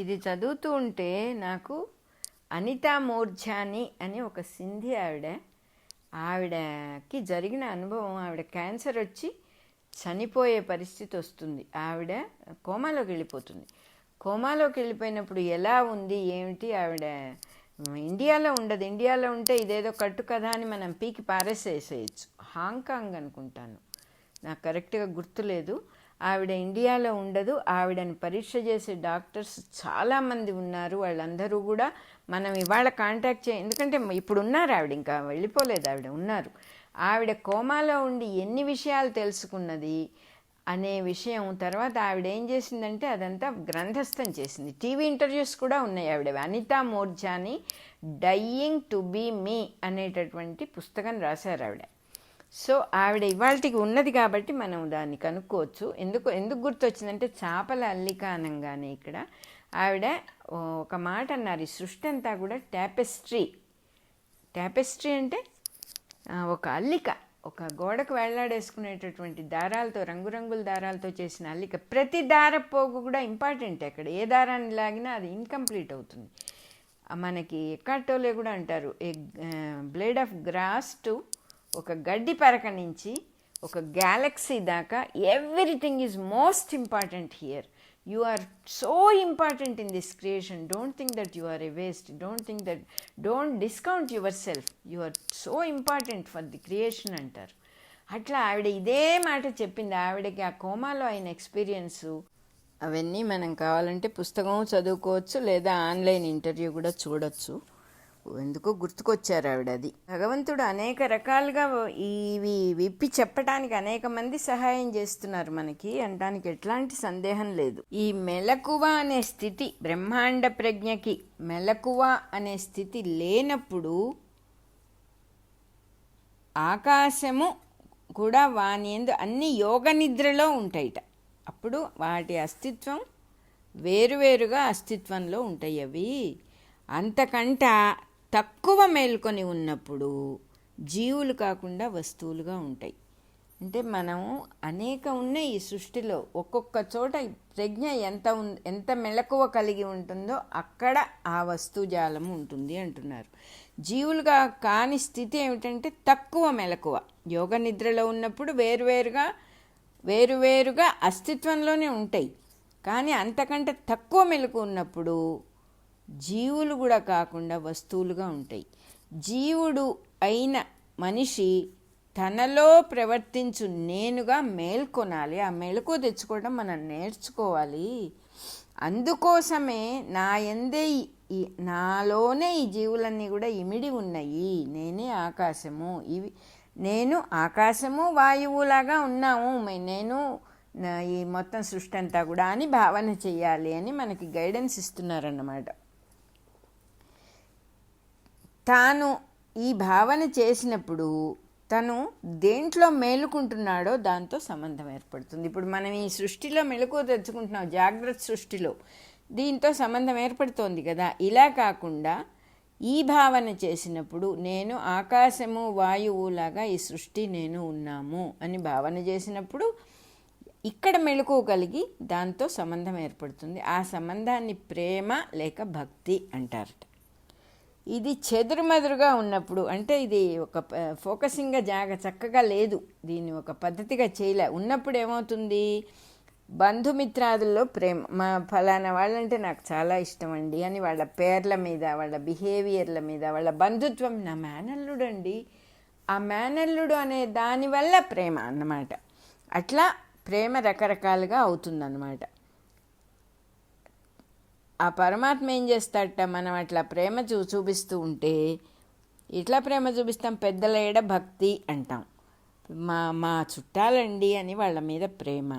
ఇది చదువుతూ ఉంటే నాకు అనితా మూర్జాని అని ఒక సింధీ ఆవిడకి జరిగిన అనుభవం. ఆవిడ క్యాన్సర్ వచ్చి చనిపోయే పరిస్థితి వస్తుంది. ఆవిడ కోమాలోకి వెళ్ళిపోతుంది. కోమాలోకి వెళ్ళిపోయినప్పుడు ఎలా ఉంది ఏమిటి, ఆవిడ ఇండియాలో ఉండదు. ఇండియాలో ఉంటే ఇదేదో కట్టు కదా అని మనం పీకి పారేసేసేయచ్చు. హాంకాంగ్ అనుకుంటాను, నాకు కరెక్ట్గా గుర్తులేదు. ఆవిడ ఇండియాలో ఉండదు. ఆవిడని పరీక్ష చేసే డాక్టర్స్ చాలామంది ఉన్నారు. వాళ్ళందరూ కూడా మనం ఇవాళ కాంటాక్ట్ ఎందుకంటే ఇప్పుడు ఉన్నారు, ఆవిడ ఇంకా వెళ్ళిపోలేదు, ఆవిడ ఉన్నారు. ఆవిడ కోమాలో ఉండి ఎన్ని విషయాలు తెలుసుకున్నది అనే విషయం తర్వాత ఆవిడ ఏం చేసిందంటే అదంతా గ్రంథస్థం చేసింది. టీవీ ఇంటర్వ్యూస్ కూడా ఉన్నాయి ఆవిడ. అనితా మూర్జాని డైయింగ్ టు బీ మీ అనేటటువంటి పుస్తకం రాశారు ఆవిడ. సో ఆవిడ ఇవాళకి ఉన్నది కాబట్టి మనం దాన్ని కనుక్కోవచ్చు. ఎందుకు గుర్తొచ్చిందంటే చాపల అల్లిక అనగానే ఇక్కడ ఆవిడ ఒక మాట అన్నారు, ఈ సృష్టి అంతా కూడా టాపెస్ట్రీ అంటే ఒక అల్లిక, ఒక గోడకు వేళ్లాడేసుకునేటటువంటి దారాలతో, రంగురంగుల దారాలతో చేసిన అల్లిక. ప్రతి దారపోగు కూడా ఇంపార్టెంట్. అక్కడ ఏ దారాన్ని లాగినా అది ఇన్కంప్లీట్ అవుతుంది. మనకి ఎక్కాటోలే కూడా అంటారు, ఏ బ్లేడ్ ఆఫ్ గ్రాస్ టు ఒక గడ్డి పరక నుంచి ఒక గ్యాలక్సీ దాకా everything is most important here. You are so important in this creation. Don't think that you are a waste. Don't discount yourself. You are so important for the creation అంటారు. అట్లా ఆవిడ ఇదే మాట చెప్పింది. ఆవిడకి ఆ కోమాలో అయిన ఎక్స్పీరియన్సు అవన్నీ మనం కావాలంటే పుస్తకం చదువుకోవచ్చు, లేదా ఆన్లైన్ ఇంటర్వ్యూ కూడా చూడొచ్చు. ఎందుకో గుర్తుకొచ్చారు ఆవిడ అది. భగవంతుడు అనేక రకాలుగా ఇవి విప్పి చెప్పడానికి అనేక మంది సహాయం చేస్తున్నారు మనకి అనడానికి ఎట్లాంటి సందేహం లేదు. ఈ మెలకువ అనే స్థితి, బ్రహ్మాండ ప్రజ్ఞకి మెలకువ అనే స్థితి లేనప్పుడు ఆకాశము కూడా వాని యందు అన్ని యోగ నిద్రలో ఉంటాయిట. అప్పుడు వాటి అస్తిత్వం వేరువేరుగా అస్తిత్వంలో ఉంటాయి. అవి అంతకంట తక్కువ మేల్కొని ఉన్నప్పుడు జీవులు కాకుండా వస్తువులుగా ఉంటాయి. అంటే మనం అనేక ఉన్నాయి ఈ సృష్టిలో. ఒక్కొక్క చోట ప్రజ్ఞ ఎంత మెలకువ కలిగి ఉంటుందో అక్కడ ఆ వస్తుజాలము ఉంటుంది అంటున్నారు. జీవులుగా కాని స్థితి ఏమిటంటే తక్కువ మెలకువ. యోగ నిద్రలో ఉన్నప్పుడు వేరువేరుగా అస్తిత్వంలోనే ఉంటాయి. కానీ అంతకంటే తక్కువ మెలకు ఉన్నప్పుడు జీవులు కూడా కాకుండా వస్తువులుగా ఉంటాయి. జీవుడు అయిన మనిషి తనలో ప్రవర్తించు నేనుగా మేల్కొనాలి. ఆ మెలకు తెచ్చుకోవడం మనం నేర్చుకోవాలి. అందుకోసమే నాలోనే ఈ జీవులన్నీ కూడా ఇమిడి ఉన్నాయి. నేనే ఆకాశము, నేను ఆకాశము వాయువులాగా ఉన్నాము, నేను ఈ మొత్తం సృష్టి అంతా కూడా అని భావన చెయ్యాలి అని మనకి గైడెన్స్ ఇస్తున్నారన్నమాట. తాను ఈ భావన చేసినప్పుడు తను దేంట్లో మేలుకుంటున్నాడో దాంతో సంబంధం ఏర్పడుతుంది. ఇప్పుడు మనం ఈ సృష్టిలో మెలకువ తెచ్చుకుంటున్నాం, జాగ్రత్త సృష్టిలో, దీంతో సంబంధం ఏర్పడుతోంది కదా. ఇలా కాకుండా ఈ భావన చేసినప్పుడు నేను ఆకాశము వాయువులాగా ఈ సృష్టి నేను ఉన్నాము అని భావన చేసినప్పుడు ఇక్కడ మెలకువ కలిగి దాంతో సంబంధం ఏర్పడుతుంది. ఆ సంబంధాన్ని ప్రేమ లేక భక్తి అంటారట. ఇది చెదురుమదురుగా ఉన్నప్పుడు, అంటే ఇది ఒక ఫోకసింగ్గా చక్కగా లేదు, దీన్ని ఒక పద్ధతిగా చేయలే ఉన్నప్పుడు ఏమవుతుంది, బంధుమిత్రాదుల్లో ప్రేమ, మా ఫలానా వాళ్ళంటే నాకు చాలా ఇష్టం అండి అని వాళ్ళ పేర్ల మీద, వాళ్ళ బిహేవియర్ల మీద, వాళ్ళ బంధుత్వం, నా మేనల్లుడు అండి, ఆ మేనల్లుడు అనే దానివల్ల ప్రేమ అన్నమాట. అట్లా ప్రేమ రకరకాలుగా అవుతుందన్నమాట. ఆ పరమాత్మ ఏం చేస్తాడట, మనం అట్లా ప్రేమ చూపిస్తూ ఉంటే, ఇట్లా ప్రేమ చూపిస్తాం, పెద్దల ఎడ భక్తి అంటాం. మా చుట్టాలండి అని వాళ్ళ మీద ప్రేమ,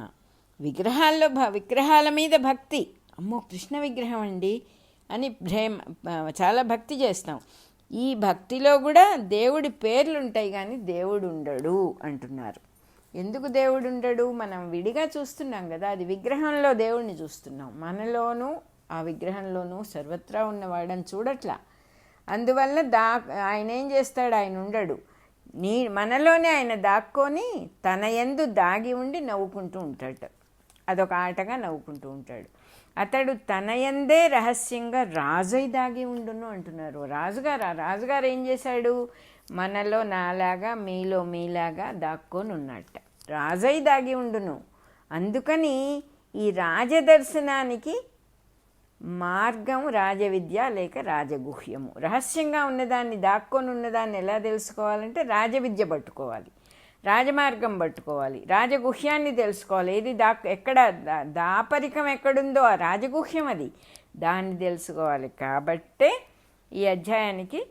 విగ్రహాల మీద భక్తి, అమ్మో కృష్ణ విగ్రహం అండి అని ప్రేమ, చాలా భక్తి చేస్తాం. ఈ భక్తిలో కూడా దేవుడి పేర్లు ఉంటాయి కానీ దేవుడు ఉండడు అంటున్నారు. ఎందుకు దేవుడు ఉండడు? మనం విడిగా చూస్తున్నాం కదా, అది విగ్రహంలో దేవుడిని చూస్తున్నాం, మనలోనూ ఆ విగ్రహంలోనూ సర్వత్రా ఉన్నవాడని చూడట్లా. అందువల్ల ఆయన ఏం చేస్తాడు, ఆయన ఉండడు, మనలోనే ఆయన దాక్కొని తన యందు దాగి ఉండి నవ్వుకుంటూ ఉంటాడు. అదొక ఆటగా నవ్వుకుంటూ ఉంటాడు. అతడు తన యందే రహస్యంగా రాజై దాగి ఉండును అంటున్నారు. రాజుగారు ఏం చేశాడు, మనలో నాలాగా మీలో మీలాగా దాక్కొని ఉన్నట్ట, రాజై దాగి ఉండును. అందుకని ఈ రాజదర్శనానికి మార్గం రాజవిద్య లేక రాజగుహ్యము. రహస్యంగా ఉన్నదాన్ని, దాక్కొని ఉన్నదాన్ని ఎలా తెలుసుకోవాలంటే రాజవిద్య పట్టుకోవాలి, రాజమార్గం పట్టుకోవాలి, రాజగుహ్యాన్ని తెలుసుకోవాలి. ఏది ఎక్కడ దాపరికం ఎక్కడుందో ఆ రాజగుహ్యం అది, దాన్ని తెలుసుకోవాలి. కాబట్టే ఈ అధ్యాయానికి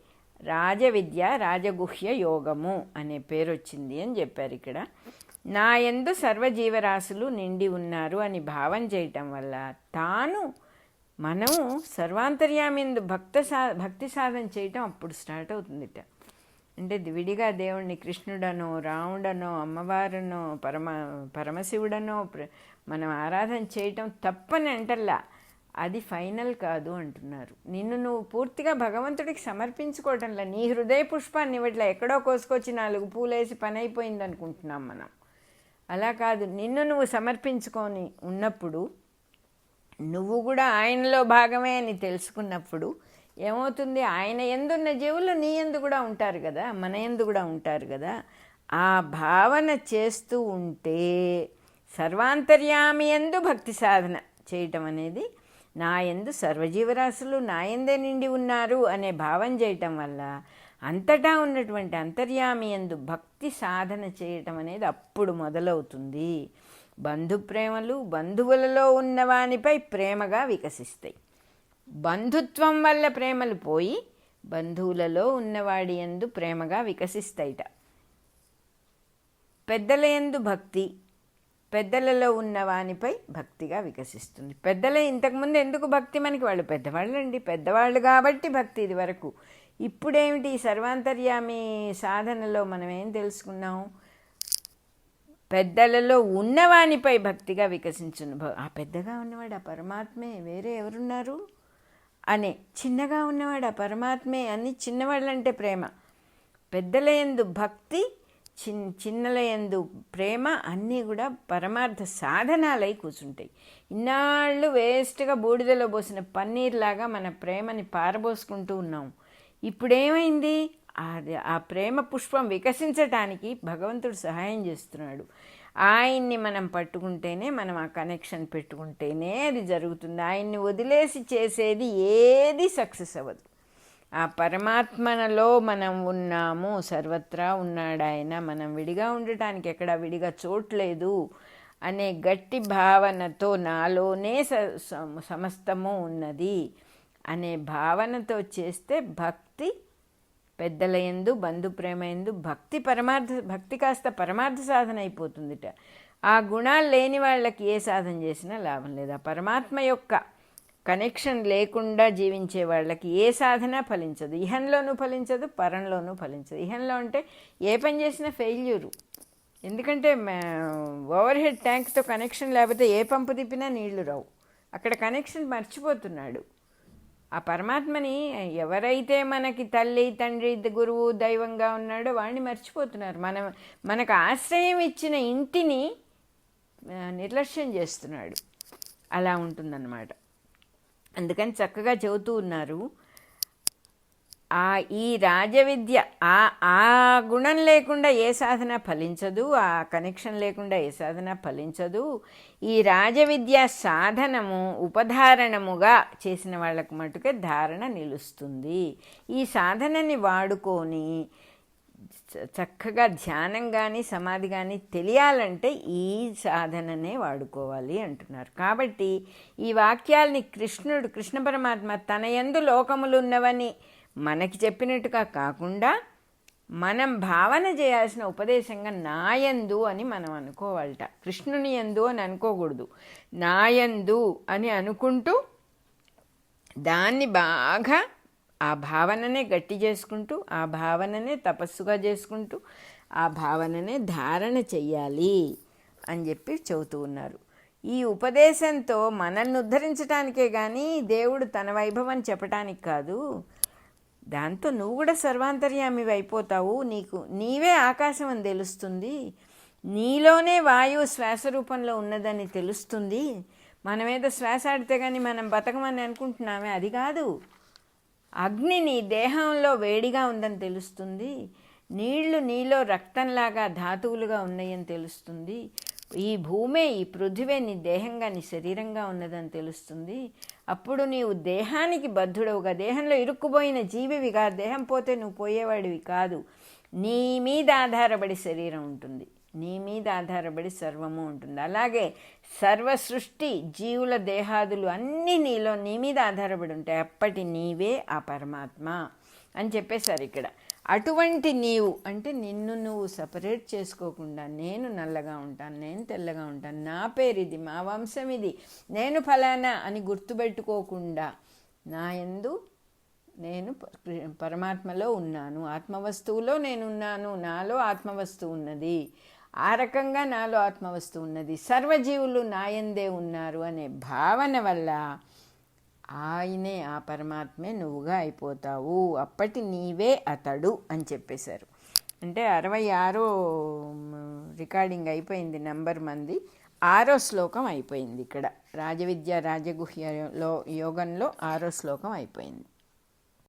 రాజవిద్య రాజగుహ్య యోగము అనే పేరు వచ్చింది అని చెప్పారు ఇక్కడ. నా యందు సర్వజీవరాశులు నిండి ఉన్నారు అని భావన చేయటం వల్ల మనము సర్వాంతర్యామిందు భక్తి సాధన చేయటం అప్పుడు స్టార్ట్ అవుతుందిట. అంటే విడిగా దేవుణ్ణి కృష్ణుడనో, రాముడనో, అమ్మవారనో, పరమశివుడనో మనం ఆరాధన చేయటం తప్పని అంటల్లా. అది ఫైనల్ కాదు అంటున్నారు. నిన్ను నువ్వు పూర్తిగా భగవంతుడికి సమర్పించుకోవటంలో, నీ హృదయ పుష్పాన్ని ఇవ్వట్లా ఎక్కడో కోసుకొచ్చి 4 పూలేసి పని అయిపోయింది అనుకుంటున్నాం మనం. అలా కాదు, నిన్ను నువ్వు సమర్పించుకొని ఉన్నప్పుడు, నువ్వు కూడా ఆయనలో భాగమే అని తెలుసుకున్నప్పుడు ఏమవుతుంది, ఆయన ఎందున్న జీవులు నీ యందు కూడా ఉంటారు కదా, మన యందు కూడా ఉంటారు కదా. ఆ భావన చేస్తూ ఉంటే సర్వాంతర్యామి యందు భక్తి సాధన చేయటం అనేది, నా యందు సర్వజీవరాశులు నా యందే నిండి ఉన్నారు అనే భావం చేయటం వల్ల అంతటా ఉన్నటువంటి అంతర్యామి యందు భక్తి సాధన చేయటం అనేది అప్పుడు మొదలవుతుంది. బంధుప్రేమలు బంధువులలో ఉన్నవానిపై ప్రేమగా వికసిస్తాయి. బంధుత్వం వల్ల ప్రేమలు పోయి బంధువులలో ఉన్నవాడి యందు ప్రేమగా వికసిస్తాయిట. పెద్దల యందు భక్తి పెద్దలలో ఉన్నవానిపై భక్తిగా వికసిస్తుంది. పెద్దలే ఇంతకుముందు ఎందుకు భక్తి మనకి, వాళ్ళు పెద్దవాళ్ళండి, పెద్దవాళ్ళు కాబట్టి భక్తి ఇది వరకు. ఇప్పుడేమిటి, సర్వాంతర్యామి సాధనలో మనం ఏం తెలుసుకున్నాం, పెద్దలలో ఉన్నవానిపై భక్తిగా వికసించును. ఆ పెద్దగా ఉన్నవాడు ఆ పరమాత్మే, వేరే ఎవరున్నారు అనే, చిన్నగా ఉన్నవాడు ఆ పరమాత్మే అని, చిన్నవాళ్ళంటే ప్రేమ. పెద్దల యందు భక్తి, చిన్నల యందు ప్రేమ అన్నీ కూడా పరమార్థ సాధనాలై కూర్చుంటాయి. ఇన్నాళ్ళు వేస్ట్గా బూడిదలో పోసిన పన్నీర్లాగా మన ప్రేమని పారబోసుకుంటూ ఉన్నాం. ఇప్పుడేమైంది, ఆ ప్రేమ పుష్పం వికసించటానికి భగవంతుడు సహాయం చేస్తున్నాడు. ఆయన్ని మనం పట్టుకుంటేనే, మనం ఆ కనెక్షన్ పెట్టుకుంటేనే అది జరుగుతుంది. ఆయన్ని వదిలేసి చేసేది ఏది సక్సెస్ అవ్వదు. ఆ పరమాత్మలో మనం ఉన్నాము, సర్వత్రా ఉన్నాడు ఆయన, మనం విడిగా ఉండటానికి ఎక్కడ విడిగా చోట్లేదు అనే గట్టి భావనతో, నాలోనే సమస్తము ఉన్నది అనే భావనతో చేస్తే భక్తి పెద్దల యందు బంధుప్రేమ యందు భక్తి కాస్త పరమార్థ సాధన అయిపోతుందిట. ఆ గుణాలు లేని వాళ్ళకి ఏ సాధన చేసినా లాభం లేదు. ఆ పరమాత్మ యొక్క కనెక్షన్ లేకుండా జీవించే వాళ్ళకి ఏ సాధన ఫలించదు. ఇహంలోనూ ఫలించదు, పరంలోనూ ఫలించదు. ఇహంలో అంటే ఏ పని చేసినా ఫెయిల్యూరు. ఎందుకంటే ఓవర్ హెడ్ ట్యాంక్తో కనెక్షన్ లేకపోతే ఏ పంపు తిప్పినా నీళ్లు రావు. అక్కడ కనెక్షన్ మర్చిపోతున్నాడు. ఆ పరమాత్మని ఎవరైతే మనకి తల్లి, తండ్రి, గురువు, దైవంగా ఉన్నాడో వాడిని మర్చిపోతున్నారు. మనకు ఆశ్రయం ఇచ్చిన ఇంటిని నిర్లక్ష్యం చేస్తున్నాడు. అలా ఉంటుందన్నమాట. అందుకని చక్కగా చెబుతూ ఉన్నారు, ఈ రాజవిద్య ఆ గుణం లేకుండా ఏ సాధన ఫలించదు, ఆ కనెక్షన్ లేకుండా ఏ సాధన ఫలించదు. ఈ రాజవిద్య సాధనము ఉపధారణముగా చేసిన వాళ్ళకు మటుకే ధారణ నిలుస్తుంది. ఈ సాధనని వాడుకొని చక్కగా ధ్యానం కానీ సమాధి కానీ తెలియాలంటే ఈ సాధననే వాడుకోవాలి అంటున్నారు. కాబట్టి ఈ వాక్యాల్ని కృష్ణ పరమాత్మ తన యందు లోకములున్నవని మనకి చెప్పినట్టుగా కాకుండా మనం భావన చేయాల్సిన ఉపదేశంగా నాయందు అని మనం అనుకోవాలట. కృష్ణుని యందు అని అనుకోకూడదు, నాయందు అని అనుకుంటూ దాన్ని బాగా ఆ భావననే గట్టి చేసుకుంటూ, ఆ భావననే తపస్సుగా చేసుకుంటూ, ఆ భావననే ధారణ చెయ్యాలి అని చెప్పి చెబుతూ ఉన్నారు. ఈ ఉపదేశంతో మనల్ని ఉద్ధరించడానికే కానీ దేవుడు తన వైభవం చెప్పటానికి కాదు. దాంతో నువ్వు కూడా సర్వాంతర్యామి అయిపోతావు. నీవే ఆకాశం అని తెలుస్తుంది, నీలోనే వాయువు శ్వాస రూపంలో ఉన్నదని తెలుస్తుంది. మనమేదో శ్వాస ఆడితే కానీ మనం బతకమని అనుకుంటున్నామే, అది కాదు. అగ్ని నీ దేహంలో వేడిగా ఉందని తెలుస్తుంది, నీళ్లు నీలో రక్తంలాగా ధాతువులుగా ఉన్నాయని తెలుస్తుంది, ఈ భూమే, ఈ పృథివే నీ దేహంగా, నీ శరీరంగా ఉన్నదని తెలుస్తుంది. అప్పుడు నీవు దేహానికి బద్ధుడవుగా, దేహంలో ఇరుక్కుపోయిన జీవివిగా, దేహం పోతే నువ్వు పోయేవాడివి కాదు. నీ మీద ఆధారపడి శరీరం ఉంటుంది, నీ మీద ఆధారపడి సర్వము ఉంటుంది. అలాగే సర్వ సృష్టి, జీవుల దేహాదులు అన్నీ నీ మీద ఆధారపడి ఉంటాయి. అప్పటి నీవే ఆ పరమాత్మ అని చెప్పేశారు ఇక్కడ. అటువంటి నీవు అంటే నిన్ను నువ్వు సపరేట్ చేసుకోకుండా, నేను నల్లగా ఉంటాను, నేను తెల్లగా ఉంటాను, నా పేరు ఇది, మా వంశం ఇది, నేను ఫలానా అని గుర్తుపెట్టుకోకుండా నా యందు నేను పరమాత్మలో ఉన్నాను, ఆత్మవస్తువులో నేనున్నాను, నాలో ఆత్మవస్తువు ఉన్నది, ఆ రకంగా నాలో ఆత్మవస్తువు ఉన్నది, సర్వజీవులు నాయందే ఉన్నారు అనే భావన వల్ల ఆయనే, ఆ పరమాత్మే నువ్వుగా అయిపోతావు, అప్పటి నీవే అతడు అని చెప్పేశారు. అంటే 66 రికార్డింగ్ అయిపోయింది, నెంబర్ మంది 6వ శ్లోకం అయిపోయింది. ఇక్కడ రాజవిద్య రాజగుహ్యలో యోగంలో 6వ శ్లోకం అయిపోయింది.